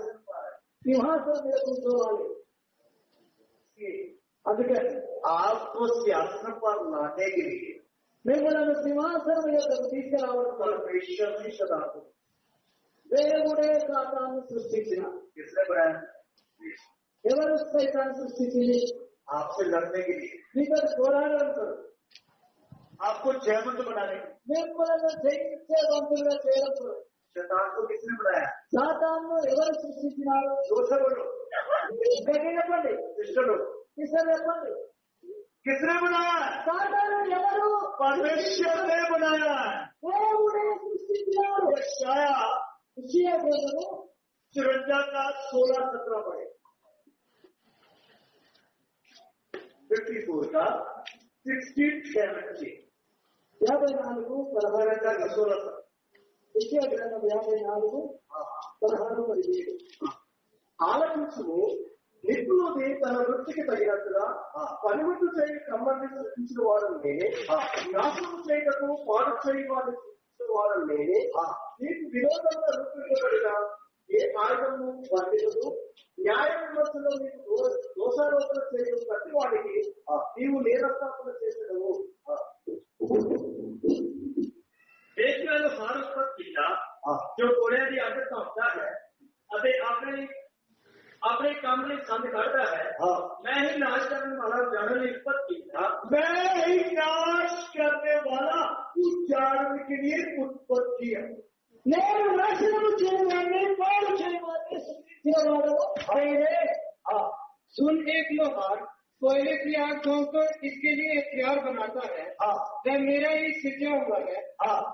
C: సింహాసనం మీద కూర్చోవాలి. అందుకే
B: आपको सिंहासन पर लाने के लिए
C: మిమ్మల్ని సింహాసనం యొక్కకు తీసుకురావడం
B: परमेश्वर ने सदा को
C: దేవుడే సాతాను సృష్టించిన.
B: किसने बनाया?
C: ఎవరు సైతాన్ని సృష్టించింది?
B: आपसे लड़ने के लिए,
C: మీతో పోరాడడం,
B: आपको जयवंत बनाने के लिए।
C: మిమ్మల్ని జయించే వంతులుగా చేయడం.
B: शैतान को किसने बनाया?
C: సాతాను ఎవరు సృష్టించినారు?
B: जोर बोलो,
C: గట్టిగా చెప్పండి,
B: सिस्टर लोग,
C: ఈసారి చెప్పండి.
B: किसने बनाया?
C: సాతాను ఎవరు?
B: परमेश्वर ने बनाया।
C: దేవుడే సృష్టించినారు.
B: यशाया
C: యెషయా గ్రంథము
B: 54 का 16-17 पढ़े, 54 का 16-17,
C: 54:16.
B: का 16।
C: యెషయా గ్రంథం 54:16-17. ఆలకించుము, నిపుణుడి తన వృత్తికి తగినట్టుగా పనిముట్టు చేయి కమ్మని సృష్టించిన వాడు నేనే, నాశనం చేయటకు పాడు చేయవాడిని సృష్టించిన వాడు నేనే. నీకు విరోధంగా రూపించబడిన ఏ ఆయుధము వర్తించదు. న్యాయ విమర్శలో నీకు దోషారోపణ చేయడం ప్రతి వాడికి నీవు నేరస్థాపన చేసడము.
D: देश में जो भारत पर किया जो कोरिया की आदत पहुंचता है अभी अपने काम में संद करता है, मैं ही नाश करने वाला जानने उत्पत्ति था,
B: मैं ही नाश करने वाला उच्चारण के लिए उत्पत्ति है।
C: నేను నాశనము చేయవాడిని, పాడు చేయవాడిని సృష్టించినవాడు ఆయనే.
D: सुन एक लोहार कोयले की आग छोड़कर इसके लिए हथियार बनाता है, वह मेरा ही सिर्जा हुआ है,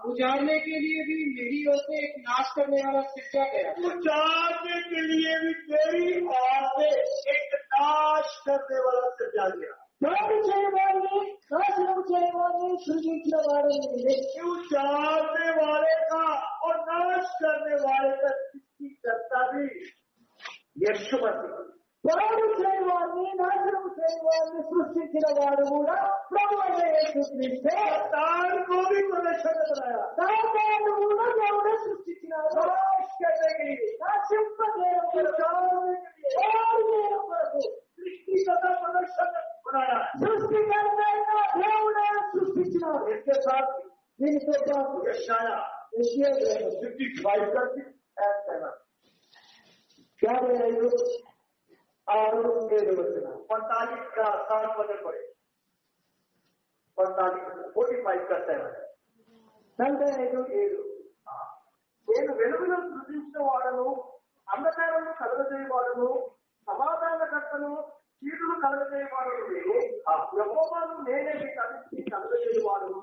D: उजाड़ने के लिए भी मेरी ओर से एक नाश करने वाला सिर्जा गया।
B: उजाड़ने के लिए भी मेरी ओर से एक नाश करने वाला सृजा गया।
C: పాడు చేయవాడిని, నాశనము చేయవాడిని సృష్టించినవాడు నేనే.
B: उजाड़ने वाले का और नाश करने वाले का सृष्टिकर्ता भी यीशु मसीह।
C: పాడు చేయవాడిని, నాశనము చేయవాడిని సృష్టించిన వాడు కూడా ప్రభువైన యేసుక్రీస్తే.
B: शैतान को भी परमेश्वर ने बनाया
C: సాతాను కూడా దేవుడే సృష్టించినాడు.
B: नाश करने के लिए,
C: నాశింపజేయడం కొరకు, పాడు చేయడం కొరకు.
B: सृष्टिकर्ता परमेश्वर ने बनाया।
C: సృష్టికర్త అయిన దేవుడే సృష్టించినాడు.
B: इसके साथ
C: దీనితో పాటు
B: यशाया
C: యెషయా గ్రంథం
B: 55 का 6-7,
C: 55:6-7.
B: 45 का 7 वचन पढ़े, 45 का 7।
C: 45:7. నేను వెలుగును సృష్టించిన వాడను, అంధకారము కలగజేయవాడను, సమాధానకర్తను, చీటును కలగజేయవాడను నేనే. యెహోవాను నేనే మీకు అన్నిటికీ కలగజేయవాడను.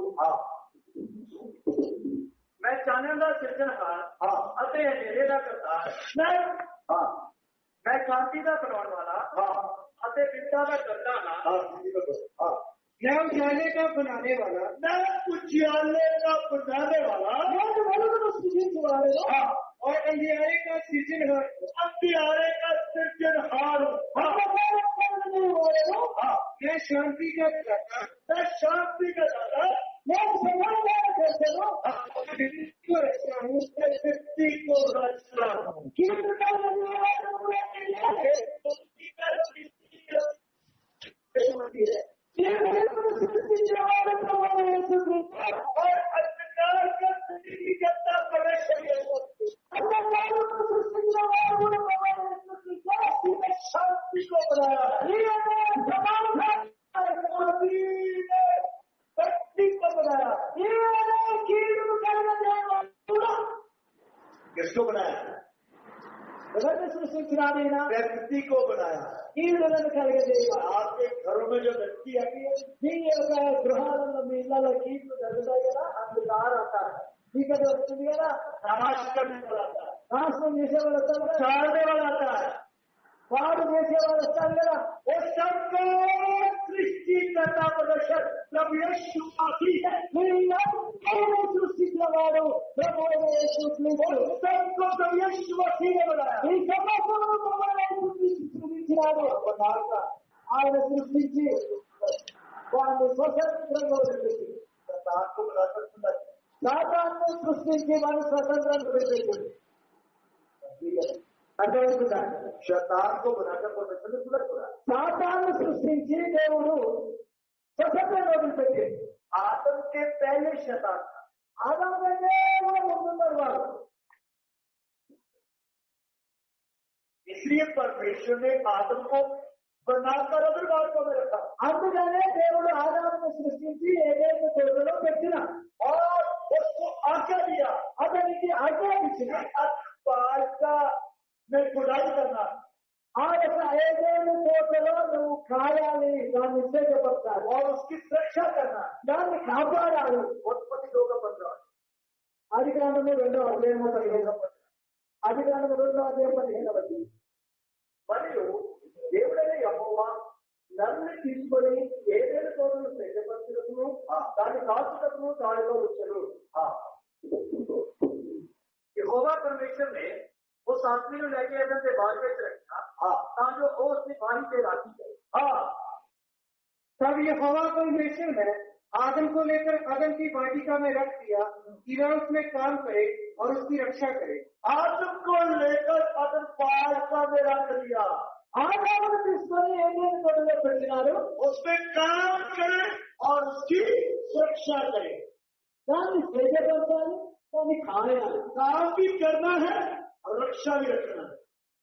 D: मैं जानना सृजनहार अते अंधेरे का करता मैं कांति का बनाने वाला अते विद्या का करता मैं उजाले का बनाने वाला,
B: मैं उजाले का बनाने वाला
C: నేను వెలుగును సృష్టించువాడను,
D: और अंधियारे का सृजनहार,
B: अंधियारे का सृजनहार हूं।
C: అంధకారము
D: शांति का दाता,
B: शांति का दाता,
A: मैं समाधान करते हो
B: व्यक्ति को रचना
A: कीर्तन करने वाला
B: और अंधकार का करता प्रवेश शांति को बनाया व्यक्ति को बनाया। किसको बनाया?
A: सृष्टिंचना
B: व्यक्ति को बनाया। आपके घरों में जो व्यक्ति आती है
A: గృహాలలో మీ ఇళ్లలో కీట్లు జరుగుతాయి కదా అందుకు आता है చీకటి వస్తుంది కదా
B: नाश करने वाला आता है,
A: నాశనం చేసేవాళ్ళు వస్తారు కదా
B: छाड़ने वाला आता है।
A: పాడు చేసేవాళ్ళు వస్తారు కదా
B: वो सबको सृष्टि करता प्रदर्शन जब यीशु आती है
A: సృష్టించిన వాడు ప్రభువైన యేసు క్రీస్తు.
B: सबको जब यीशु मसीह ने बनाया
A: ఈ సమస్తమును ప్రభువైన యేసు క్రీస్తు సృష్టించినాడు. ఆయన సృష్టించి వారిని స్వతంత్రంగా వదిలిపెట్టి సాతాను సృష్టించి వారిని స్వతంత్రంగా వదిలిపెట్టింది. అర్థమవుతుందా?
B: शैतान को बनाकर परमेश्वर ने सुलग करा।
A: సాతాను సృష్టించి దేవుడు స్వతంత్రంగా వదిలిపెట్టింది.
B: आदम के पहले शैतान था,
A: ఆదాం కంటే కూడా ముందున్నారు వారు.
B: इसलिए परमेश्वर ने आदम को बनाकर अग्रभाग को में रखा
A: అందుకనే దేవుడు ఆదామును సృష్టించి ఏదైతే తోటలో పెట్టిన
B: और उसको आज्ञा दिया
A: అతనికి ఆజ్ఞాపించిన
B: अग्रभाग का में गुड़ाई करना
A: ఆ యొక్క ఏదైనా తోటలో నువ్వు కాయాలి, దాన్ని ఉపయోగపడతారు,
B: और उसकी सुरक्षा करना।
A: దాన్ని కాపాడాలి.
B: उत्पत्ति 2:15
A: ఆదికాండము 2:15 ఆదికాండము 2:15
B: మరియు దేవుడైన యెహోవా నన్ను తీసుకొని ఏదైనా తోటను సిద్ధపరచుటకును దాన్ని కాచుటకును దానిలో వచ్చాను।
D: यहोवा परमेश्वर ने उस आदमी को लेके अदन से बाहर भेज रखा ताकि वो उसने बाहर से राखी जाए। तब यहोवा परमेश्वर ने आदम को लेकर अदन की वाटिका में रख दिया कि वह उसमें काम करे और उसकी रक्षा करे।
B: आदम को लेकर अदन पार का मेरा कर दिया,
A: ఆదామును తీసుకొని ఏదైనా తోటలో పెట్టినారు,
B: उसमें काम करे और उसकी सुरक्षा करे।
A: దాన్ని సేకరించాలి, దాన్ని కాయాలి,
B: काम भी करना है और रक्षा भी रखना है।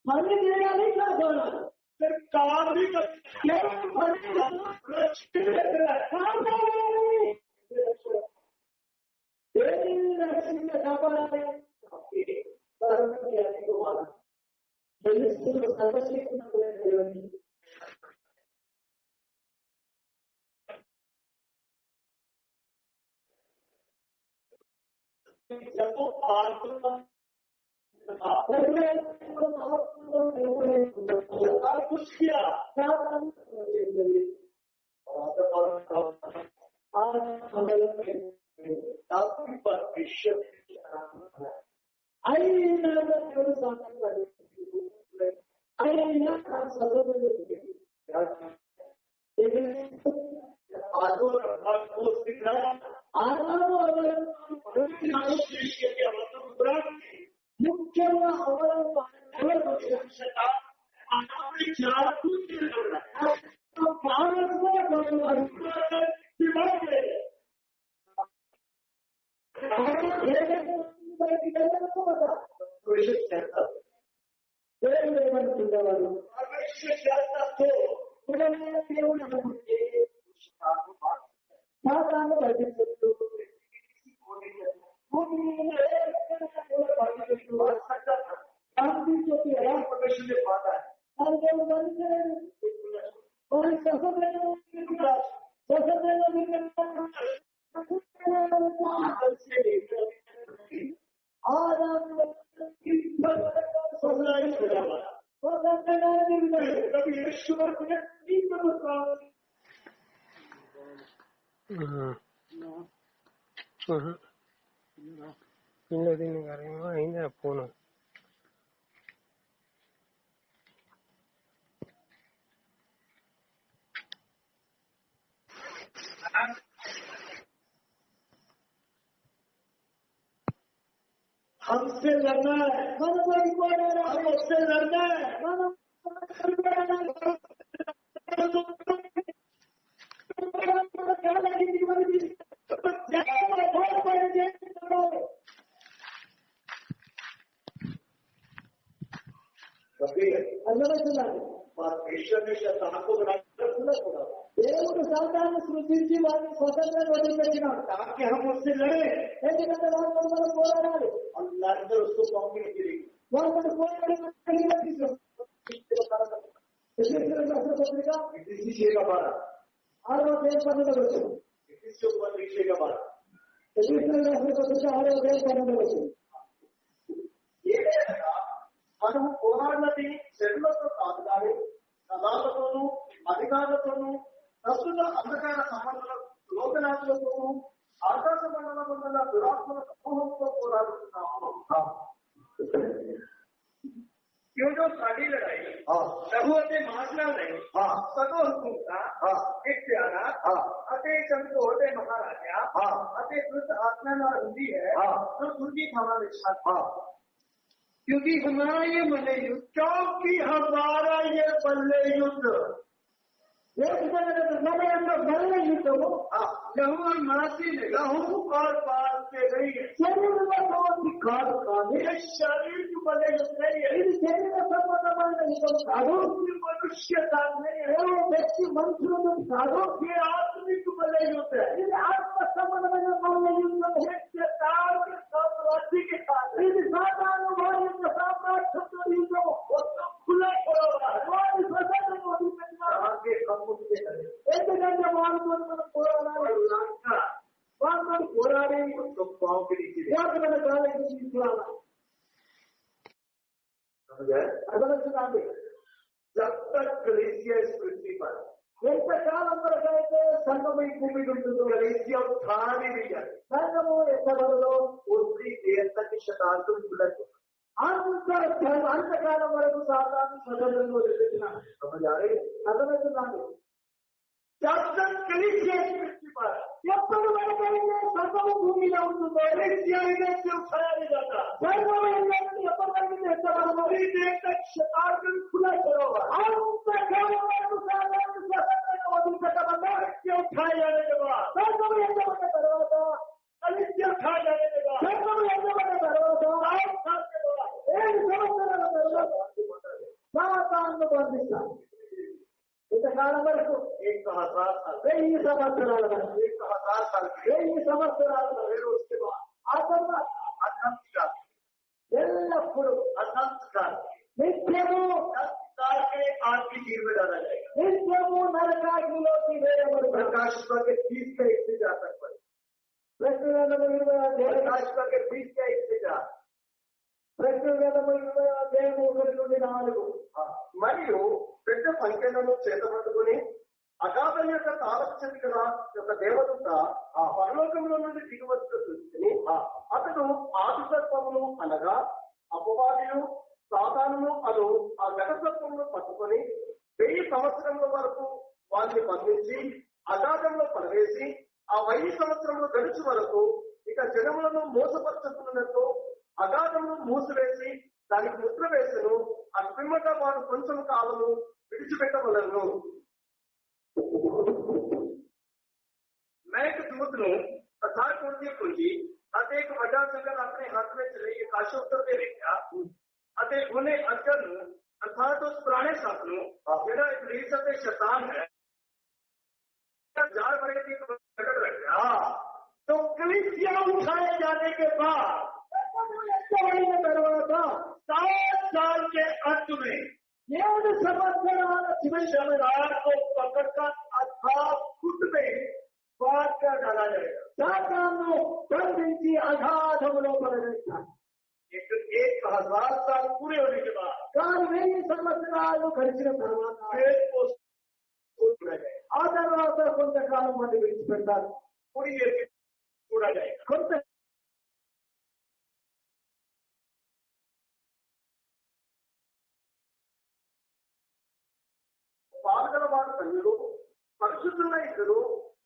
A: పని చేయాలి, కాపాడాలి.
B: फिर काम भी कुछ किया आपकी परमेश्वर
A: అయినా దేవుడు సాధారణ అయినా ముఖ్యంగా ఏమంటున్నవారు దేవుడు అనుకుంటే సాధారణ భజించు
B: परमेश्वर ने बांधा है।
E: దీన్ని గారేమో అయిందా ఫోన్
A: हमसे लड़ना है, हम उससे लड़ना है,
B: ईश्वर ने शैतान को बनाकर खुला छोड़ा
A: దేవుడు సాతాను సృష్టించి వారిని స్వతంత్రంగా వదిలిపెట్టినాడు
B: ताकि हम उससे लड़े
A: ఎందుకంటే వారు మనం పోరాడాలి
B: और लड़कर उसको कौमी नहीं गिरेगी
A: వారు మన పోరాడి పత్రిక
B: इसी छह का 12
A: 6వ అధ్యాయం 12వ వచనం
B: इसी से ऊपर छह का 12
A: పత్రిక 6వ అధ్యాయం 12వ వచనం
C: ఏదైనా మనము పోరాడినది శరీరంతో కాదు కానీ సదాలతోనూ అధికారులతోనూ ప్రస్తుత అంధకార సంబంధాల లోకనాథులతోనూ ఆకాశ మండలమున్న దురాత్మల సమూహంతో పోరాడుతున్నాము.
D: क्यों जो साड़ी लड़ाई लघु अते महासना नहीं सगो हुकुमता इख्तियारा अते चंद्र होते महाराजा अते दुष्ट आत्मा ना रुंदी है और दुर्गी थाना निशान क्योंकि हमारा ये मल्ले युद्ध
B: क्योंकि हमारा ये बल्ले युद्ध
A: బల యుద్ధము
D: लहू और मासी नहीं
B: लहू और बात से नहीं है
A: శరీరంలో కాదు కానీ
B: ये शरीर की बल्ले युद्ध नहीं है
A: ఇది శరీర సంబంధమైన యుద్ధం కాదు
B: ये मनुष्य का नहीं है
A: కేవలం వ్యక్తి మనుషులతో కాదు
B: ये आत्मिक बल्ले युद्ध है
A: ఇది ఆత్మ సంబంధమైన బల యుద్ధం
B: ये शैतान के साम्राज्य के साथ है।
A: ఇది సాతాను వారి యొక్క సామ్రాజ్యంతో యుద్ధం
B: वो सब खुला छोड़ा हुआ है
A: వారి స్వతంత్రంగా వదిలిపెట్టినారు
B: आगे हम उससे लड़े
A: ఎందుకంటే వారితో మనం పోరాడాలి
B: लड़का
A: వారితో పోరాడి
B: उसको पाँव के नीचे ले
A: వారిని కాలేజీ తీసుకురావాలి
B: समझे
A: అర్థమవుతుందండి
B: जब तक कलीसिया इस पृथ्वी पर
A: ఎంతకాలం వరకు అయితే సంఘము ఈ భూమి మీద ఉంటుందో
B: कलीसिया उठा नहीं जाती
A: సంఘము ఎక్కడదో
B: उतनी देर तक शैतान को खुला छोड़ा
A: అంతకాలం వరకు సాతాను స్వతంత్రంగా వదిలిపెట్టినాడు
B: समझ आ रही है
A: అర్థమవుతుందండి
B: जब तक कलीसिया इस पृथ्वी पर
A: ఎప్పటి వరకు అయితే సంఘము భూమిలో ఉంటుందో
B: कलीसिया इधर से उठाया नहीं जाता
A: సంఘము ఎన్నడూ ఎప్పటి వరకు ఎత్తబడదు
B: उतनी देर तक शैतान को खुला छोड़ा हुआ है
A: అంతకాలం వరకు సాతాను స్వతంత్రంగా వదిలిపెట్టబడ్డాడు
B: कलीसिया उठाए जाने के बाद
A: సంఘము ఎత్తబడ్డ తర్వాత
B: कलीसिया उठाए जाने के बाद
A: సంఘము ఎత్తబడ్డ తర్వాత
B: 8 साल के बाद
A: 7 సంవత్సరాల తర్వాత సాతాను బంధిస్తాడు ఇంతకాలం వరకు
B: 1000 साल
A: 1000 సంవత్సరాల వరకు
B: 1000 साल
A: 1000 సంవత్సరాల వరకు
B: फिर उसके बाद
A: ఆ తర్వాత
B: अनंत काल
A: ఎల్లప్పుడూ
B: अनंत काल
A: నిత్యము
B: काल के आग की जीव में डाला जाएगा
A: నిత్యము నరకాగ్నిలోకి వేయబడుతుంది
B: प्रकाश के 30 का 1 से जा तक पर
A: ప్రశ్నవేదము 20
B: प्रकाश के 20 का 1 से जा
A: ప్రశ్నవేదము 20 అధ్యాయము 1 నుండి 4
C: మరియు పెద్ద సంఖ్యలను చేతపట్టుకుని అగాధం యొక్క తాళచంద్రుల యొక్క దేవదూత ఆ పరలోకంలో నుండి దిగువచ్చిన చూసుకుని అతడు ఆదిసర్పమును అనగా అపవాదియు సాతానును అను ఆ ఘటసర్పమును పట్టుకొని 1000 సంవత్సరముల వరకు వారిని బంధించి అగాధంలో పడవేసి ఆ 1000 సంవత్సరములు గడిచి వరకు ఇక జనములను మోసపరచుకున్నట్టు అగాధమును మూసివేసి దానికి ముద్ర వేసను అపిమ్మట వారు కొంచెం కాలము విడిచిపెట్టవలను.
D: मैं एक दूत हूँ अर्थात कुंजी ਅਤੇ ਇੱਕ ਵੱਡਾ ਸੰਗਲ ਆਪਣੇ ਹੱਥ ਵਿੱਚ ਲਈ ਆਕਾਸ਼ ਉੱਤਰ ਦੇ ਵੇਖਿਆ ਅਤੇ ਉਹਨੇ ਅਜਰ ਨੂੰ ਅਰਥਾਤ ਉਸ ਪੁਰਾਣੇ ਸੱਪ ਨੂੰ ਜਿਹੜਾ ਇਬਲੀਸ ਅਤੇ ਸ਼ੈਤਾਨ ਹੈ ਜਾਲ ਬੜੇ ਦੀ ਪਕੜ ਰੱਖਿਆ
B: तो कलीसिया उठाए जाने के बाद
A: ఎత్తబడిన తర్వాత
B: 7 साल के अंत में
A: 7 సంవత్సరాల చివరి
B: शैतान को पकड़कर अर्थात खुद में बांध कर डाला जाएगा
A: సాతాను బంధించి అగాధములో పడవేస్తాడు.
B: 1000 साल पूरे होने के बाद
A: కానీ 1000 సంవత్సరాలు గడిచిన తర్వాత
B: फिर उसको छोड़ा जाएगा
A: ఆ తర్వాత కొంతకాలం మంది విడిచిపెడతారు.
B: पूरी देर के छोड़ा जाएगा
A: కొంత
C: పాల్గొన వారు ధన్యులు పరిశుద్ధుల ఇద్దరు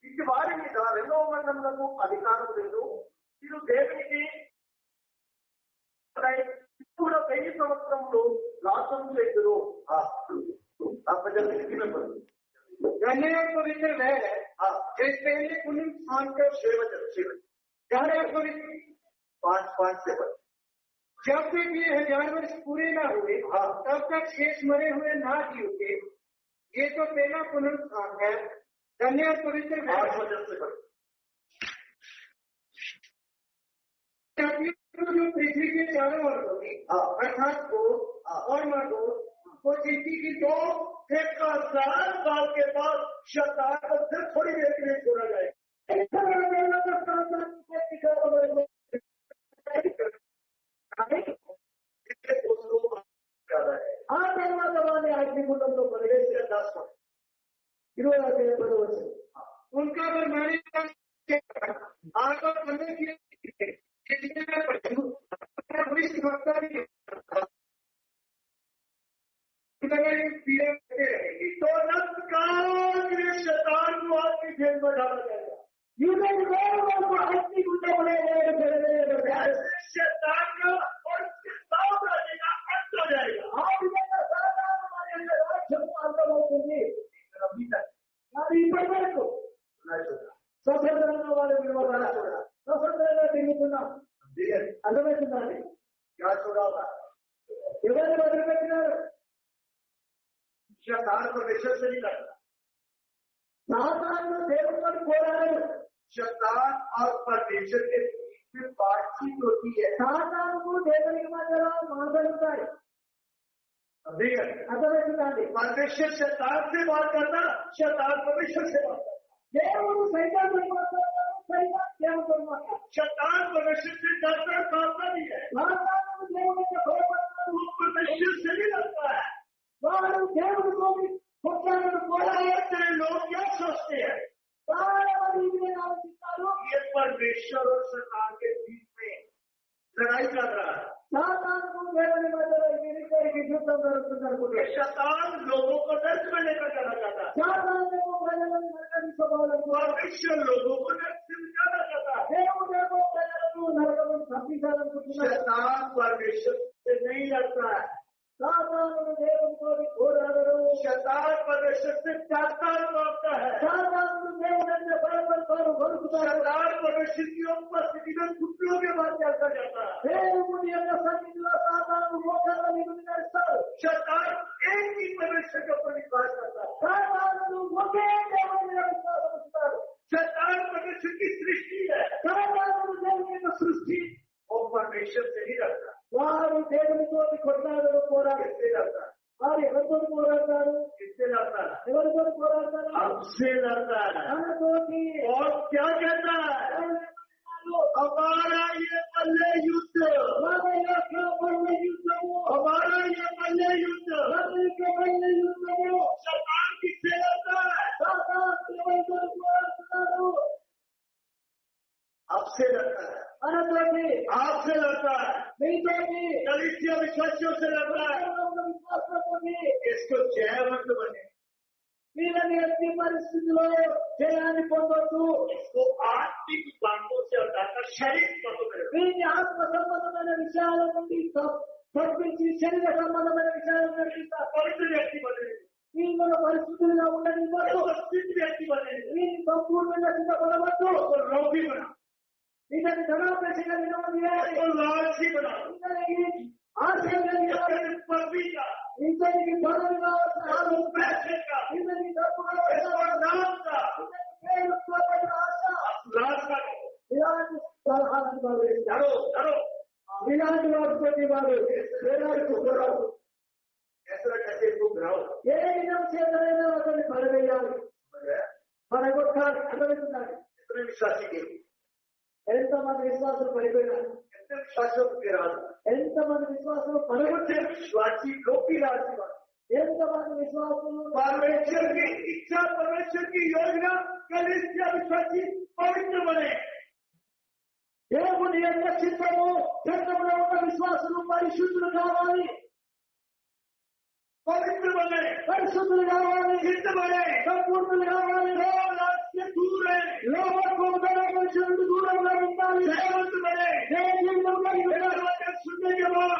C: ఇటు వారి మీద 2వ మండలములకు అధికారం లేదు. ఇది దేవునికి కూడా 1000 సంవత్సరంలో రాష్ట్రం చేతులు
A: गन्ने और पवित्र वह है जिस पहले पुण्य स्थान को गहरे और पवित्र
C: 5 से बढ़
A: जब तक ये 1000 वर्ष पूरे ना हुए तब तक शेष मरे हुए ना जीवते। ये तो पहला पुनरुत्थान है। गन्ने और पवित्र वह
C: 8 वचन से बढ़
A: जो पृथ्वी के चारों ओर होगी अर्थात को और मर्दों को जिंदगी की
B: 1000 साल के बाद शैतान को फिर थोड़ी देर के लिए छोड़ा जाएगा।
A: उनका बरमाने आकर करने की
B: तो नमस्कार शैतान को आपकी जेल में डाला जाएगा। शैतान का और उसके साम्राज्य का अंत हो जाएगा।
A: అర్థమవుతుందండి
C: क्या छोड़ा होगा
A: ఎవరిని వదిలిపెట్టినారు?
C: शैतान परमेश्वर से नहीं करता।
A: సాతాను దేవుడితో పోరాడారు।
C: शैतान और परमेश्वर के बीच में बातचीत होती है।
A: సాతానుకు దేవునికి మధ్యలో మాట్లాడుతారు। అర్థమవుతుందండి?
B: परमेश्वर शैतान से बात करता, शैतान परमेश्वर से बात करता।
A: దేవుడు సైతాన్తో మాట్లాడతాడు, సైతాన్ దేవుడితో మాట్లాడతాడు।
B: शैतान परमेश्वर से डरता कांपता नहीं है,
A: సాతాను దేవుడికి భయపడతాడు,
B: वो परमेश्वर से नहीं डरता है।
A: వాడు దేవుడితో కొట్లాడడు, పోరాడతాడు।
B: लोग क्या सोचते हैं?
A: చాలా మంది ఇదే ఆలోచిస్తారు,
B: ये परमेश्वर और शैतान के बीच में लड़ाई चल रहा है।
A: సాతానుకు దేవుని మధ్యలో వీరిద్దరికి యుద్ధం జరుగుతుంది।
B: शैतान लोगों को नर्क में लेकर जाना चाहता है,
A: సాతానేమో ప్రజలను నరకం
B: परमेश्वर लोगों को नर्क से निकालना चाहता है।
A: దేవుడేమో ప్రజలను నరకం పంపించాలనుకుంటున్నాడు।
B: शैतान परमेश्वर से नहीं लड़ता है,
A: సాతాను దేవునితో పోరాడరు।
B: शैतान परमेश्वर से चाहता मांगता है।
A: సాతాను దేవుడంటే భయపడతారు, వణుకుతారు।
B: शैतान परमेश्वर की उपस्थिति में घुटनों के बाद चलता जाता है।
A: దేవుని యొక్క సన్నిధిలో సాతాను మోకాళ్ళ మీద నడుస్తాడు।
B: शैतान एक ही परमेश्वर के ऊपर विश्वास करता है।
A: సాతాను ఒకే దేవుని మీద విశ్వాసముంచుతాడు।
B: शैतान परमेश्वर की सृष्टि है,
A: సాతాను దేవుని యొక్క సృష్టి।
B: वो परमेश्वर से ही लड़ता है।
A: వారు దేవునితో కొట్లాడరు, పోరాడు।
B: किससे लड़ता है?
A: వారు ఎవరితో పోరాడతారు?
B: किससे लड़ता है?
A: ఎవరితో పోరాడతారు?
B: हमसे लड़ता है।
A: తనతోటి।
B: और क्या कहता है? हमारा ये मल्ले युद्ध,
A: మన యొక్క బల్ల యుద్ధము,
B: हमारा ये मल्ले युद्ध
A: మన యొక్క బల్ల యుద్ధము
B: शैतान किससे लड़ता है?
A: సాతాను ఎవరితో పోరాడుతున్నాడు?
B: आपसे लड़ता है,
A: మనతోటి,
B: आपसे लड़ता है,
A: మీతోటి,
B: कलीसिया विश्वासियों से लड़ता है।
A: విశ్వాసంతోటి।
B: इसको जयवंत बने,
A: వీళ్ళని ఎట్టి పరిస్థితిలో జయాన్ని పొందొద్దు।
B: इसको आत्मिक बातों से हटाकर शारीरिक बातों में रखो।
A: వీరిని ఆత్మ సంబంధమైన విషయాల నుండి తప్పించి శరీర సంబంధమైన విషయాలను నడిపిస్తారు।
B: पवित्र व्यक्ति बने,
A: వీళ్ళ పరిస్థితులుగా ఉండనివ్వద్దు।
B: सिद्ध व्यक्ति बने,
A: వీరిని సంపూర్ణంగా సిద్ధపడవద్దు।
B: उसको रोगी बना,
A: ఇతని ధనాపేక్షగా నిలవదీయాలి।
B: उसको लालची बना,
A: ఇతనికి ఆశయంగా నిలవాలి।
B: पदवी का,
A: ఇతనికి పదవి కావాల్సిన
B: पैसे का,
A: ఇతనికి డబ్బు కావాల్సిన
B: नाम का,
A: ఇతనికి పేరు కావాల్సిన ఆశ।
B: लाल का
A: ఇలాంటి సలహాలను వారు ఇస్తారు।
B: डरो डरो।
A: ఇలాంటి వాటితోటి వారు వేలాడుతూ పోరాడు।
B: ऐसा कैसे इसको गिराओ?
A: ఏ విధం చేతనైనా అతన్ని పడవేయాలి, పడగొట్టాలి। అర్థమవుతుందండి?
B: कितने विश्वासी के,
A: ఎంతమంది విశ్వాసులు పడిపోయినారు,
B: कितने विश्वासियों को गिरा,
A: ఎంతమంది విశ్వాసులు పడగొట్టారు,
B: कितने विश्वासी लोग की राशि बना।
A: ఎంతమంది విశ్వాసులు
B: परमेश्वर की इच्छा, परमेश्वर की योजना, कलीसिया विश्वासी पवित्र बने,
A: దేవుని యొక్క చిత్తము చట్టంలో ఉన్న విశ్వాసులు పరిశుద్ధులు కావాలి,
B: पवित्र बने,
A: పరిశుద్ధులు కావాలి,
B: सिद्ध बने,
A: సంపూర్ణులు కావాలి।
B: से दूर है,
A: దూరంగా ఉండాలి.
B: जयवंत बने। वचन सुनने के बाद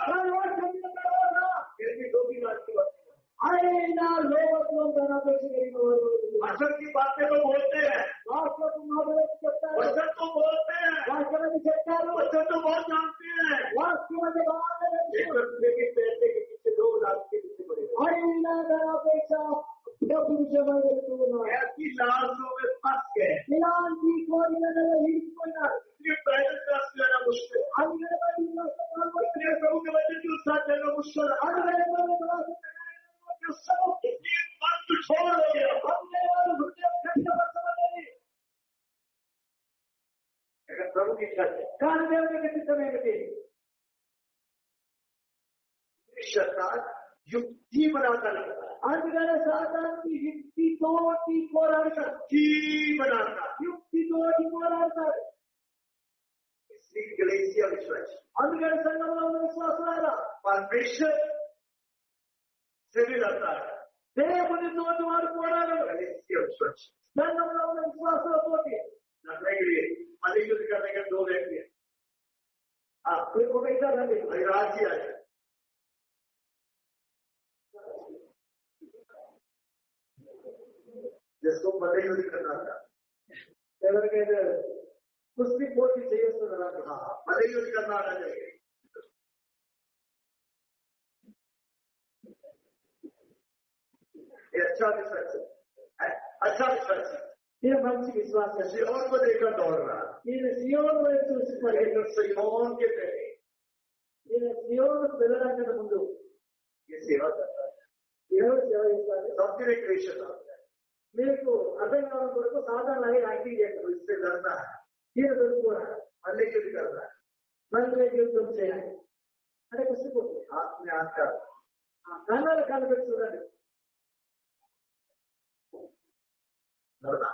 B: फिर भी दो की बात की बात
A: ఆయన లోకత్వం తన
B: असल की बातें तो बोलते हैं,
A: వాస్తవం మాటలు చెప్తారు,
B: वचन तो बोलते हैं,
A: వాస్తవాన్ని చెప్తారు,
B: वचन तो बहुत जानते हैं,
A: వాస్తవాన్ని బాగా
B: लेकिन पैसे के पीछे लोग रास्ते पीछे पड़े हैं।
A: ఆయన తన అపేక్ష పురుషమై వెళ్తూ ఉన్నారు.
B: ऐसी लाशों में फंस गए,
A: ఇలాంటి కోరికలలో ఇరుక్కున్నారు.
B: इसलिए पैदल रास्ते जाना मुश्किल,
A: అందుకని
B: इसलिए प्रभु के वचन के साथ चलना मुश्किल है। इसलिए मन तो छोड़ हो गया। अगर प्रभु की इच्छा है,
A: కానీ దేవుని చిత్తం ఏమిటి?
B: शैतान युक्ति बनाता रहता है,
A: అందుకని సాతానికి యుక్తితోటి పోరాడతాడు,
B: युक्ति बनाता है।
A: యుక్తితోటి పోరాడతాడు.
B: इसलिए गलेशिया विश्वास
A: అందుకని సంఘంలో ఉన్న విశ్వాసాల
B: परमेश्वर से भी लड़ता है।
A: దేవునితోటి వారు పోరాడరు.
B: गलेशिया विश्वास
A: సంఘంలో ఉన్న విశ్వాసాలతోటి
B: लड़ने के लिए अधिक युद्ध करने के दो व्यक्ति हैं।
A: ఒక ఇద్దరండి
B: अभिराज जी आए, जिसको मदद युद्ध करना था,
A: ఎవరికైతే కుస్తీ పోటీ చేస్తున్నారు
B: हाँ मदद युद्ध करना आना चाहिए। ये अच्छा विश्वास है, अच्छा विश्वास है।
A: ఈయన మంచి విశ్వాసం.
B: सियोन को देखकर दौड़ रहा है,
A: ఈయన సియోను వైపు చూసి
B: लेकिन सियोन के पहले
A: ఈయన సియోను వెళ్ళడానికి ముందు
B: ये सेवा करता है।
A: ఎవరు సేవ చేస్తారు?
B: सबके लिए क्रिएशन आता है,
A: మీకు అర్థం కావడం కొరకు సాధారణంగా యాక్టివ్ చేస్తారు.
B: तो इससे लड़ना है,
A: ఈయన తెలుసుకోవాలి,
B: मदद युद्ध करना है,
A: మళ్ళీ యుద్ధం చేయాలి అంటే కుస్తీ పోటీ.
B: हाथ में हाथ कर
A: కన్నాలు కనిపెట్టి చూడండి,
B: लड़ना।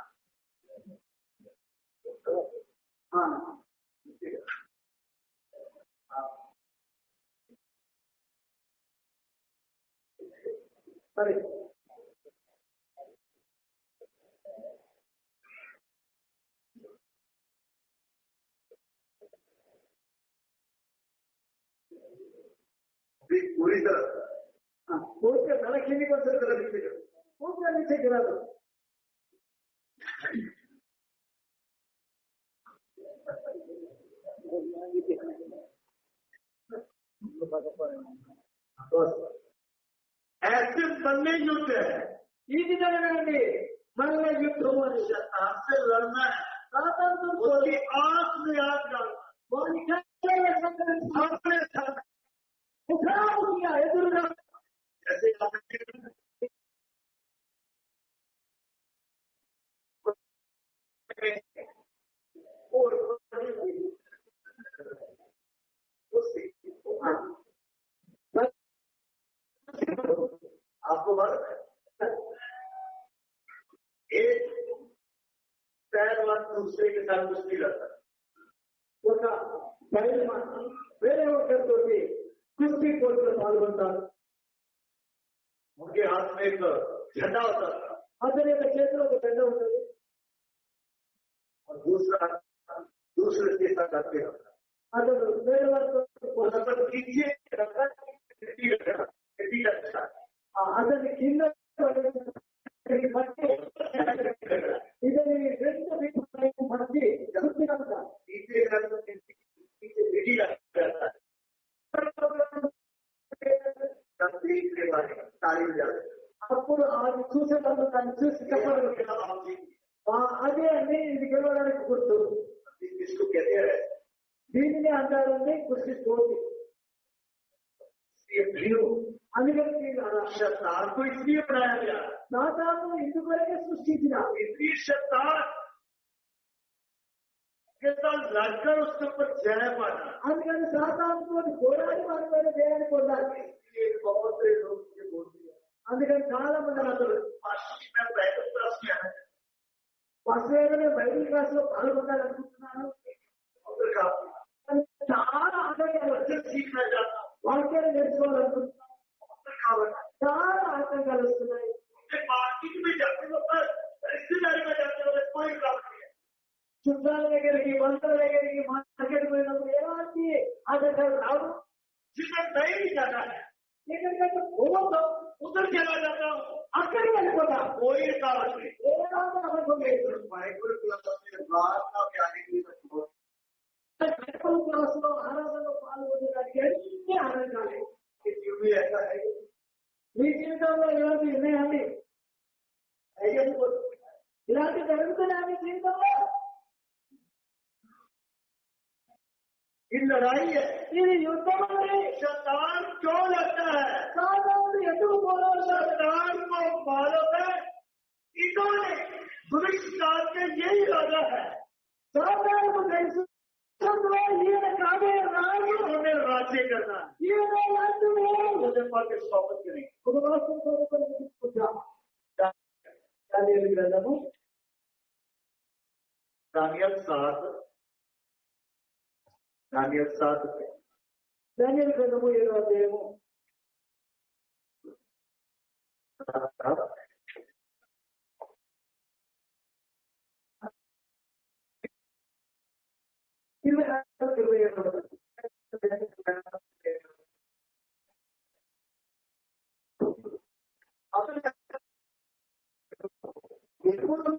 A: మరి
B: पूरी तरह
A: పూర్తిగా తల కిందికి వచ్చే పూర్తిగా నిచ్చేకి రాదు.
B: ऐसे बनने युद्ध है,
A: ఈ విధంగానండి మళ్ళీ యుద్ధం అని
B: शैतान से लड़ना है,
A: సాతానుతో
B: उसकी आंख में आग डालना,
A: వారి కళ్ళలో సంకల్పం
B: अपने साथ
A: ముఖాముఖిగా ఎదురుగా
B: जैसे और आपको मालूम है एक पहलवान दूसरे के साथ कुश्ती लड़ता है,
A: ఒక పైల్వాన్ వేరే ఒకరితోటి కుస్తీ పోటీలో పాల్గొంటారు.
B: उनके हाथ में एक झंडा होता था
A: అతని యొక్క చేతిలో ఒక పెద్ద ఉంటుంది,
B: और दूसरा दूसरे के साथ करते होता है।
A: అతను వేరే వారితో
B: मतलब पीछे
A: అతని కింద పట్టి ఇతని రెండు పట్టి చూస్తున్నాం. అప్పుడు అది చూసే వాళ్ళు దాన్ని చూసి చెప్పడం అదే అండి ఇది గెలవడానికి గుర్తు.
B: इसको कहते हैं
A: దీనిని అంటారండి కుస్తీ పోటీ. అందుకని
B: शैतान को इसलिए बनाया गया,
A: సాతాను ఇందువరకే సృష్టించిన
B: इसलिए शैतान के साथ लड़कर उसके ऊपर जय पाना।
A: అందుకని సాతానుతో పోరాడి వారి పైన జయాన్ని పొందాలి.
B: इसलिए बहुत से लोग मुझे बोलते हैं
A: అందుకని చాలా మంది అసలు
B: पास्टर मैं बैठक क्लास में आया
A: ఫస్ట్ వేరే బైబిల్ క్లాస్ లో పాల్గొనాలనుకుంటున్నాను, చాలా ఆటంకాలు వచ్చి
B: सीखना चाहता हूँ,
A: వాక్యాన్ని నేర్చుకోవాలనుకుంటున్నాను, చాలా ఆటంకాలు వస్తున్నాయి.
B: मार्केट में जाते वक्त रिश्तेदारी में जाते हुए कोई रुकावट नहीं है।
C: చుట్టాల దగ్గరికి వంటల దగ్గరికి మార్కెట్ పోయినప్పుడు ఎలాంటి ఆదేశాలు రావు.
B: जिधर नहीं जाता है
C: ఎక్కడికంటే పోవద్దు,
B: उधर चला जाता हूँ,
C: అక్కడికి వెళ్ళిపోతా.
B: कोई रुकावट नहीं।
C: ఏలాంటి అవసరం లేదు.
B: बाइबल क्लास में प्रार्थना में आने के लिए मजबूर।
C: బైబిల్ క్లాసులో ఆరాధనలో పాల్గొనడానికి అన్ని ఆనందాలే.
B: इस युग में ऐसा है
C: మీ జీవితంలో ఇలాంటి ఉన్నాయండి? ఇలాంటి జరుగుతున్నాయి మీ జీవితంలో?
B: ये लड़ाई है।
C: ఇది యుద్ధం అండి.
B: शैतान क्यों लड़ता है?
C: సాధారణ ఎందుకు పోరాడుతారు?
B: शैतान को मालूम है इन्होंने भविष्य काल में यही इरादा है,
C: సాధారణకు తెలుసు ఈయన కాబోయే రాజు,
B: उन्होंने राज्य करना है।
C: ఈయన రాజునే.
B: मुझे पाके स्वागत करेंगे।
C: ఉపవాసం కోరుకొని తీసుకుంటాం. దానియేలు గ్రంథము
B: दानियल 7
C: దానియేలు గ్రంథము 7వ అధ్యాయము 26-27. అసలు ఎప్పుడు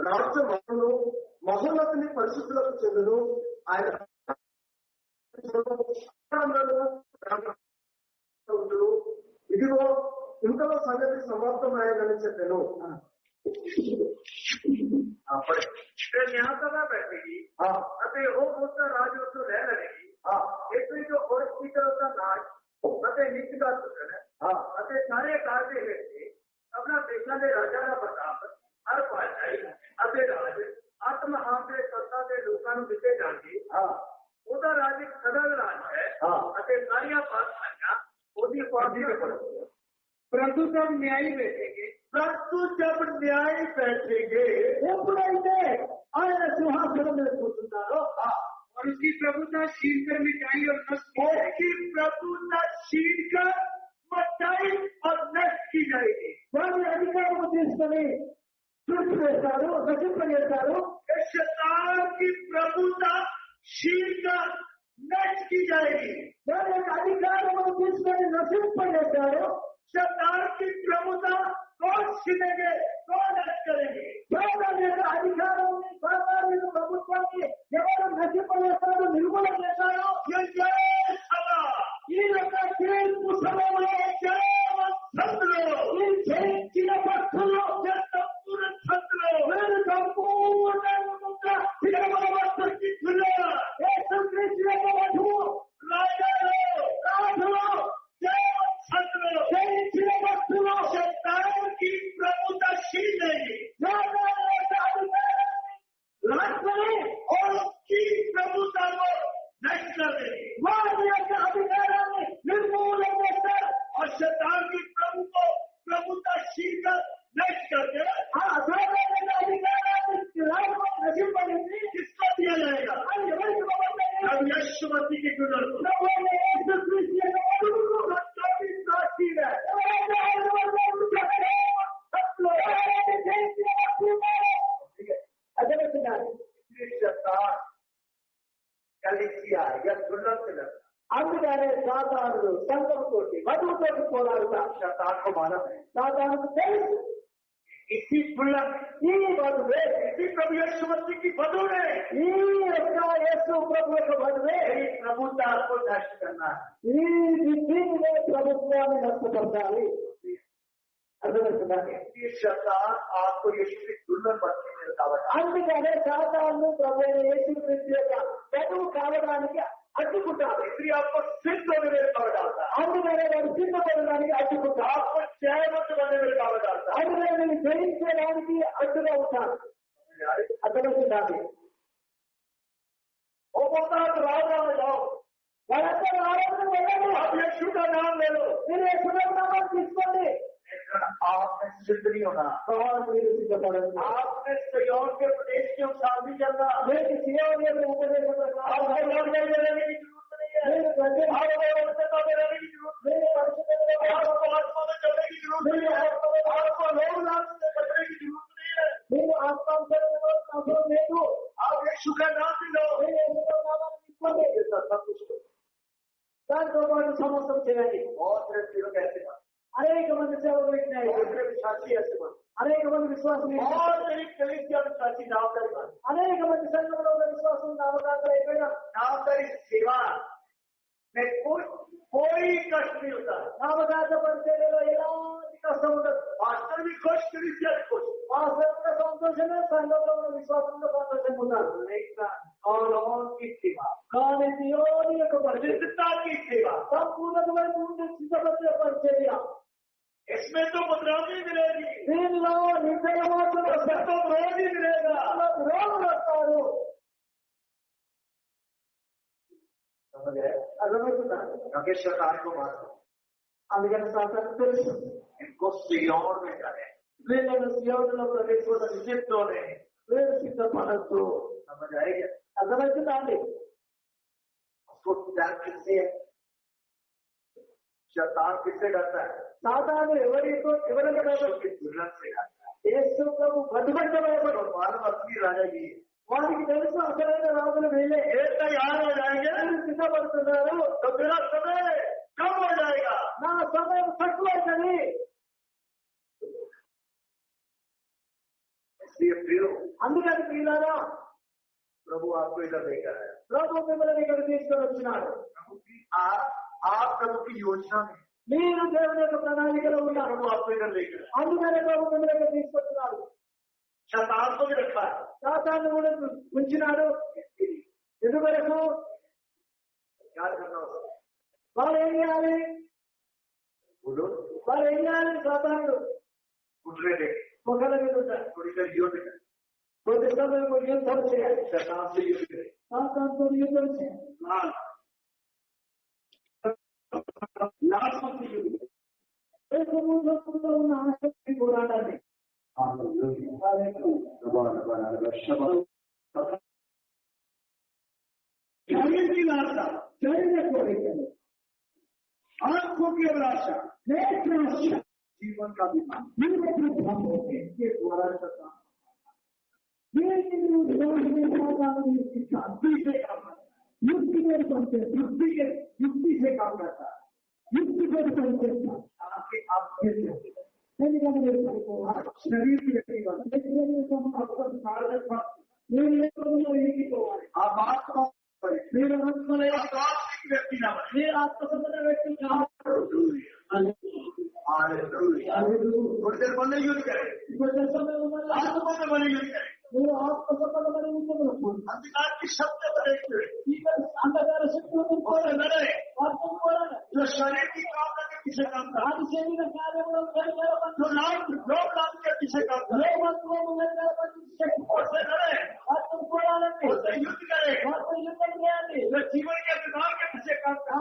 C: రాష్ట్ర మహోన్నతిని పరిశుద్ధులకు చెందును. ఆయన ఇదిగో ఇంతలో సంగతి సమాప్తమాయని చెప్పాను.
B: यहाँ सभा बैठेगी वो उसका राज उसको रह लगेगी एक जो और स्पीकर उसका नाच नित्य का सूचन है सारे कार्य व्यक्ति अपना देशा के राजा का प्रताप हर पाशाई राज आत्म आपके सत्ता के लोगों दिखे जाएंगे ਉਹਦਾ ਰਾਜ ਸਦਾ ਰਾਜ ਹੈ ਅਤੇ ਸਾਰੀਆਂ ਪਾਤਸ਼ਾਹੀਆਂ ਉਹਦੀ ਉਪਾਧੀ में पड़ेगी।
A: परंतु जब न्यायी बैठेंगे,
B: परंतु जब न्याय बैठेंगे
C: ఎప్పుడైతే ఆయన సింహాసనం మీద కూర్చుంటారో
A: और उसकी प्रभुता छीन कर मिटाई और नष्ट की
B: उसकी प्रभुता छीन कर मिटाई और नष्ट की जाएगी।
C: వారి అధికారం తీసుకొని తృప్తి చేస్తారు, నశింపజేస్తారు.
B: शैतान की प्रभुता छीन कर नष्ट की जाएगी।
C: వారి యొక్క అధికారం తీసుకొని నశింపజేస్తారు.
B: शैतान की प्रभुता कौन छीनेंगे, कौन नष्ट करेंगे?
C: సాధారణ యొక్క అధికారాన్ని, సాధారణ యొక్క ప్రభుత్వాన్ని ఎవరు నశింపజేస్తారో, నిర్మూలన చేస్తారో
B: ये जय सभा
C: ఈ యొక్క తీర్పు సభలో ఈ జయించిన భక్తులు
B: संपूर्ण छत्रो
C: వీరు సంపూర్ణంగా తిరగబడవలసిందిగా యేసుక్రీస్తు యొక్క వధువు రాజులు జయించిన భక్తులు
B: शैतान की प्रभुता छीन लेगी
C: రాష్ట్రమే
B: और उसकी प्रभुता को नष्ट कर देगी।
C: వారి యొక్క అధికారాన్ని నిర్మూలన చేస్తారు.
B: और शैतान की प्रभुता छीन कर नष्ट करके
C: ఆ సాధారణ అధికారాన్ని రాష్ట్రం నశింపజేసి
B: किसको दिया जाएगा?
C: అది ఎవరికి ఇవ్వబడుతుంది?
B: अब यीशु मसीह के गुणों को
C: ప్రభువైన యేసుక్రీస్తు యొక్క వధువుకు
B: की साक्षी है।
C: ఎవరైతే ఆయన వల్ల ఉంటారో, ఎవరైతే జయించిన భక్తులు అర్థమవుతున్నారు.
B: शैतान कलीसिया या दुर्लभ से लड़ता
C: అందుకనే సాతానుడు సంఘంతో వధువుతో పోరాడుతారు.
B: शैतान को मालूम है
C: సాతానుకు తెలుసు
B: इसी दुर्लभ
C: ఈ వధువే,
B: इसी प्रभु यीशु मसीह की वधु ने
C: ఈ యొక్క యేసు ప్రభు యొక్క వధువే
B: मेरी प्रभुता को नष्ट करना है।
C: ఈ దీనినే ప్రభుత్వాన్ని నష్టపరచాలి. అర్థమవుతున్నారు.
B: इसलिए शैतान आपको यीशु की दुर्लभ बच्चे में रुकावट
C: అందుకనే సాతాను ప్రభు అయిన యేసుక్రీస్తు యొక్క వధువు కావడానికి అడ్డుకుంటారు.
B: इसलिए आपको सिद्ध होने में रुकावट डालता है,
C: అందుకనే వారు సిద్ధపడడానికి అడ్డుకుంటారు.
B: आपको जयवंत बनने में रुकावट डालता है।
C: అందుకనే నేను జయించడానికి అడ్డుగా ఉంటాను. అర్థమవుతున్నారు.
B: वो बोलता है तो राजा में जाओ,
C: వాళ్ళందరూ ఆరాధన వెళ్ళండి,
B: आप यीशु का नाम ले लो,
C: మీరు యేసునామం తీసుకోండి.
B: लेकिन आप में सिद्ध नहीं होना। आपने सियोन के प्रदेश की ओर साथी चलना, सियोन के ऊपर रहने की जरूरत नहीं है, आपको रहने की जरूरत नहीं है, आपको आत्मा में चलने की जरूरत नहीं है, आपको लोग से बचने की जरूरत नहीं है। आप एक सुख नाम लो, सब कुछ దాంతో పాటు సమస్తం చేయాలి. అనేక మంది సేవలు పెట్టినాయి, అనేక మంది విశ్వాసం, అనేక మంది సంఘంలో విశ్వాసం నామకాంతలు అయిపోయినా సేవ कोई कष्ट नहीं होता। नामकांत परिचर्यలో ఎలాంటి కష్టం ఉండదు। మాస్టర్ भी खुश, क्रिश्चियन खुश, మాస్టర్ కూడా సంతోషమే, సంఘంలో ఉన్న విశ్వాసంలో సంతోషం ఉంటారు। और की सेवा, కానీ దేవుని యొక్క పరిశుద్ధత की सेवा, సంపూర్ణమైన సిద్ధపరిచే పరిచర్య, इसमें तो बदलावी मिलेगी, దీనిలో నిజంగా మాత్రం బదలావి मिलेगा, रोग रखताరు। అర్థమవుతుందా? शैतान को मारो, అందుకని సాతాను తెలుసు इनको सियोन में जाने, వీళ్ళను సియోనులో ప్రవేశించడం నిశ్చితోనే వీళ్ళు సిద్ధపడద్దు। समझ आएगा? అర్థమవుతుందా అండి? उसको डर किससे है? शैतान किससे डरता है? సాతాను ఎవరితో ఎవరికి భయపడుతుంది? दुर्लभ से डरता है। యేసు ప్రభు బదుబట్టే భయపడు, మానవ అసలు రాజా जी, వారికి తెలుసు అసలైన రాజులు వీళ్ళే। ఏక యార్ हो जाएंगे, సిద్ధపడుతున్నారు, तो मेरा समय कम हो जाएगा, నా సమయం తక్కువైంది। इसलिए प्रियो, అందుకని ప్రియులారా, प्रभु आपको इधर लेकर आया, प्रभु మిమ్మల్ని ఇక్కడ తీసుకొని వచ్చినాడు। आप प्रभु की योजना में, మీరు దేవుని యొక్క ప్రణాళికలో ఉన్నారు, प्रभु आपको इधर लेकर, అందుకనే ప్రభు మిమ్మల్ని ఇక్కడ తీసుకొచ్చినాడు। शैतान को भी रखा है, సాతాను కూడా ఉంచినాడు। ఎందువరకు? याद करना होगा, వాళ్ళు ఏం చేయాలి? వాళ్ళు ఏం చేయాలి? సాతానుడు ఒకళ్ళ మీద ఉంటారు, కొద్ది సమయం యుద్ధం చేయాలి, సాతానుతో యుద్ధం చేయాలి, ఉన్న ఆసక్తి పోరాటాన్ని शरीर की लालसा, शरीर को लेकर, आंखों की अभिलाषा, जीवन का विमान, ये द्वारा करता युक्ति से काम करता, युक्ति से काम करता, युक्ति से आपके आपके शरीर की व्यक्ति आप बात मेरे व्यक्ति ना बने, आत्मसंबंध व्यक्ति थोड़ी देर बने युद्ध करें, आत्मसंबंध बने युद्ध करें, आत्मसंबंध बने युद्ध करें, अंधकार की शब्द बने अंधकार शक्ति लड़े, जो शरीर की काम करके पीछे काम करता, जो लोग काम के पीछे काम करता, युद्ध करे, जो जीवन के अधिकार के पीछे काम करता,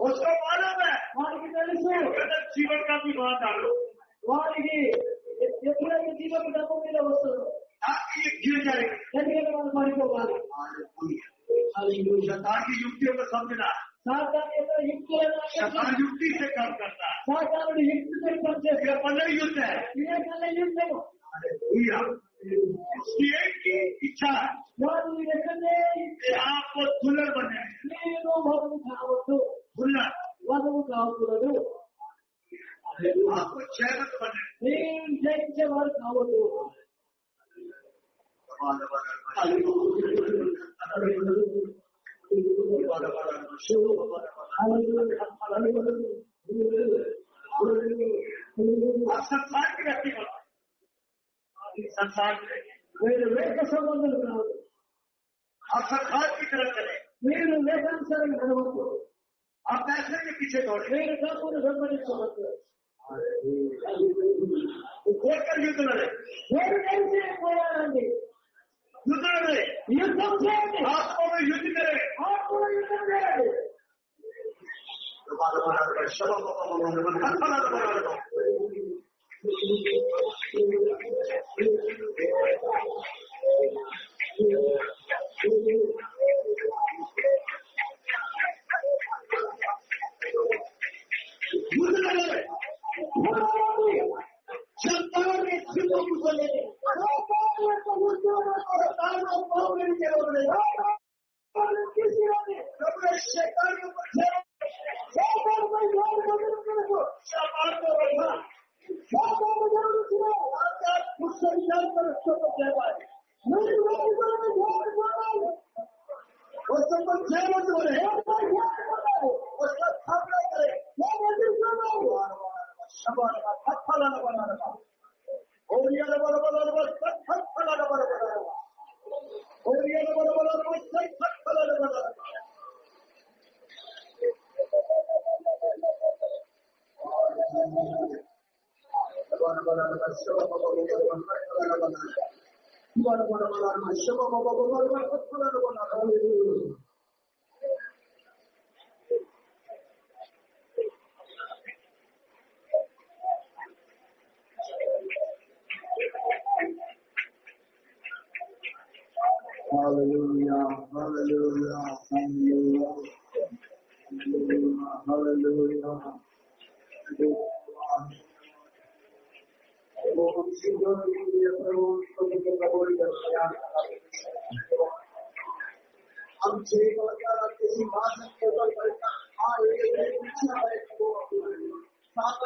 B: उसको मालूम है जीवन का विमान डालो, వారికి ఎప్పుడైతే జీవన డబ్బు మీద వస్తుందో గిर जाएगा, పడిపోవాలి। शैतान की युक्तियों को समझना, शैतान युक्ति से काम करता है, ये पहले युद्ध है, उसकी एक ही इच्छा है आपको दुल्हन बने, दुल्हन आपको शहरत बने, संसार की व्यक्ति बना, संसार का संबंध आप सरकार की तरफ चले, आप पैसे के पीछे दौड़े, देखकर युद्ध लड़े, युद्ध लड़े, आत्मा में युद्ध करे,
C: Hallelujah, hallelujah, hallelujah, hallelujah, हम किसी बात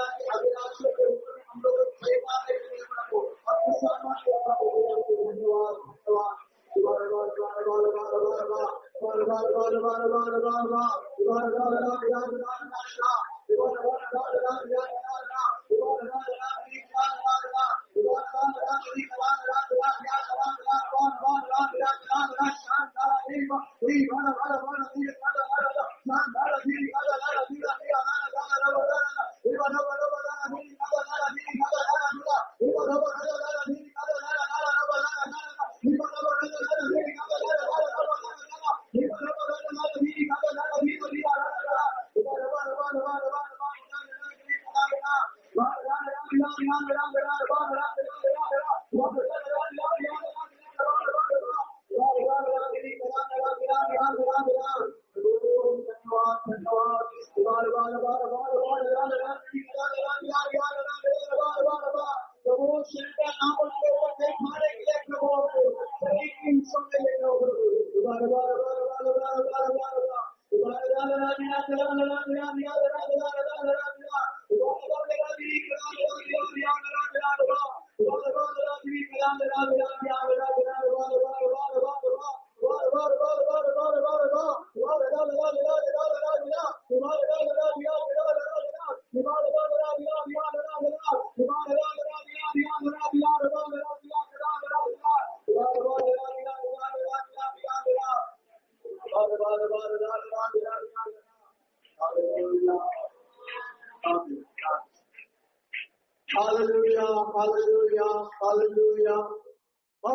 C: के अभिलाषों के ऊपर हम लोग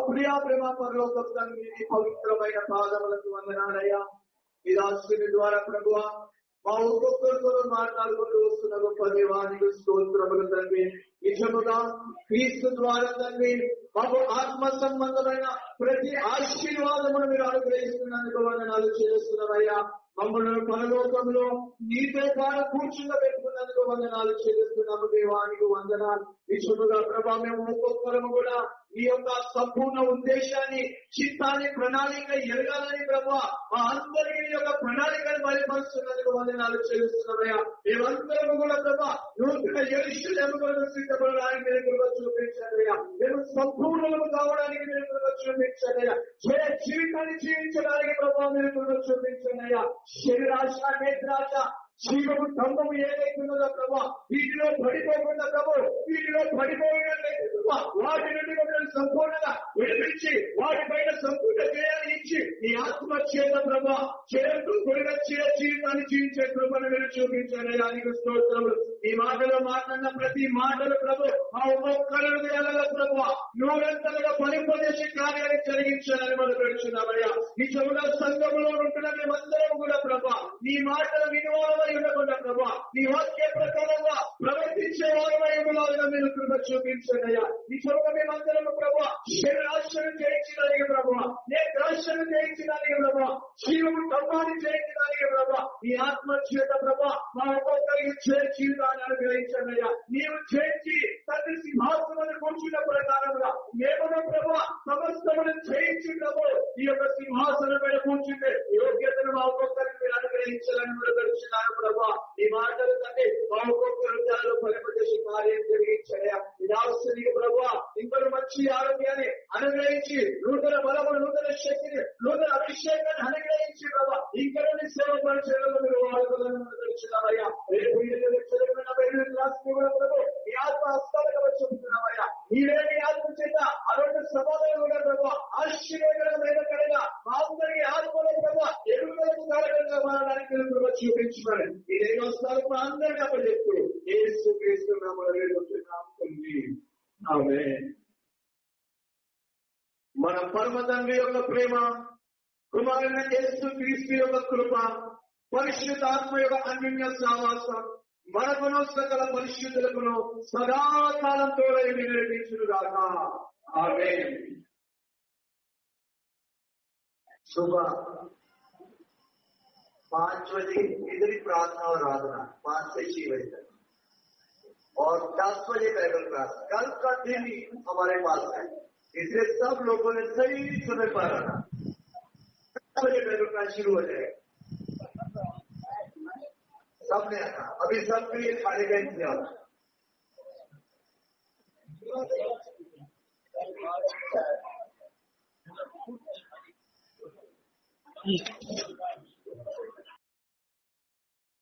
C: ప్రియా ప్రేమ పరలోక తండ్రి పవిత్రమైన పాదములకు వందనాలయ్యా. ఈ రాష్ట్రుని ద్వారా ప్రభువా మా ఒక్కొక్కరితో మాట్లాడుకుంటూ వస్తున్న గొప్ప దేవానికి స్తోత్రములు తండ్రి. నిజముగా క్రీస్తు ద్వారా తండ్రి మాకు ఆత్మ సంబంధమైన ప్రతి ఆశీర్వాదమును మీరు అనుగ్రహిస్తున్నందుకు వందనాలు చెల్లిస్తున్నారయ్యా. మమ్మల్ని పరలోకంలో నీతో ద్వారా కూర్చుండబెట్టుకున్నందుకు వందనాలు చెల్లిస్తున్నాము దేవానికి వందనాలు. నిజముగా ప్రభా మేము ఒక్కొక్కరము కూడా ఈ యొక్క సంపూర్ణ ఉద్దేశాన్ని చిత్తాన్ని ప్రణాళిక ఎరగాలని ప్రభా మా అందరికీ యొక్క ప్రణాళికను బయలుపరుస్తున్నందుకు వందనాలు చెల్లిస్తున్నారయ్యా. మేమందరము కూడా ప్రభా నూతన యెరూషలేము కొరకు సిద్ధపడడానికి మీరు కృప చూపించారయ్యా. మేము సంపూర్ణము కావడానికి మీరు కృప చూపించారయ్యా. జయ జీవితాన్ని జీవించడానికి ప్రభా మీరు కృప చూపించారయ్యా. శరీరాశ నేత్రాశ జీవము స్తంభము ఏదైతున్నదో ప్రభా వీటిలో పడిపోకుండా ప్రభు వీటిలో పడిపోయినట్లయితే వాటి నుండి మమ్మల్ని సంపూర్ణంగా విడిపించి వాటిపైన సంపూర్ణ జయాన్ని ఇచ్చి ఈ ఆత్మ చేత ప్రభా చేరుతూ కొడిగా జీవితాన్ని జీవించే కృపను మీరు చూపించడానికి స్తోత్రములు. ఈ మాటలో మాట్లాడిన ప్రతి మాటలు ప్రభు ఆ ఒక్కొక్కరు వేళలో ప్రభు నూరంతలుగా పరిపదేశ కార్యాన్ని జరిగించాలని మనం పెడుతున్నామయ్యా. నిజముగా సంఘములో ఉంటున్న మేమందరం కూడా ప్రభా నీ మాటలు వినువాలని
B: ఉండకుండా ప్రభా నీ వాక్య ప్రకారంగా ప్రవర్తించే వారమై ఉండాలని మీరు కృప చూపించండి అయ్యా. ఈ చోట మేమందరం ప్రభా శరీరాశను చేయించడానికి ప్రభా నేత్రాశను చేయించడానికి ప్రభా జీవము కర్మాన్ని చేయించడానికి ప్రభా ఈ ఆత్మ చేత ప్రభా మా ఒక్కొక్కరికి జీవితాన్ని అనుగ్రహించండి అయ్యా. నీవు చేయించి తండ్రి సింహాసనం కూర్చున్న ప్రకారంగా మేము ప్రభా సమస్తమును చేయించున్నాము. ఈ యొక్క సింహాసనం మీద కూర్చుంటే యోగ్యతను మా ఒక్కొక్కరికి మీరు అనుగ్రహించాలని మీరు తెలుసుకున్నారు ప్రభా. ఈ మాటలు తండ్రి మా ఒక్కొక్కరు ఫలింపజేసి కార్యం జరిగించాయా. నిరాశనికి ప్రభా ఇంకొక మంచి ఆరోగ్యాన్ని అనుగ్రహించి నూతన బలమును నూతన శక్తిని నూతన అభిషేకాన్ని అనుగ్రహించి ప్రభా ఇంకా సేవ పరిచయంలో మీరు వాడుకోవాలని తెలుసుకున్నారయ్యా. రేపు ఈ ఆత్మ హస్తాలుగా వచ్చుకుంటున్నామయ్యా. నీవే నీ ఆత్మ చేత అరవై సమాధానం ప్రభా ఆశీర్వాదం లేదకడగా మా అందరికీ ఆత్మలో ప్రభా ఎరువులకు కారణంగా మారడానికి కృప చూపించుకోండి. ఈ దేవస్థానం మా అందరికీ అప్పచెప్తూ యేసు క్రీస్తు నామములో వేడుకుంటున్నాము తండ్రి. ఆమేన్. మన పరమ తండ్రి యొక్క ప్రేమ, కుమారుడైన యేసు క్రీస్తు యొక్క కృప, పరిశుద్ధాత్మ యొక్క అన్యోన్య సహవాసం మనకును సకల పరిశుద్ధులకును సదాకాలంతో నడిపించుగాక. ఆమేన్.
C: सुबह 5 बजे इधरी प्रार्थना और आराधना 5 से 6 बजे तक और 10 बजे बाइबल क्लास कल का दिन ही हमारे पास है, इसलिए सब लोगों ने सही समय पर आना। 10 बजे बाइबल क्लास शुरू हो जाएगा, सबने आना। अभी सबके लिए खाने का इंतजाम
E: East.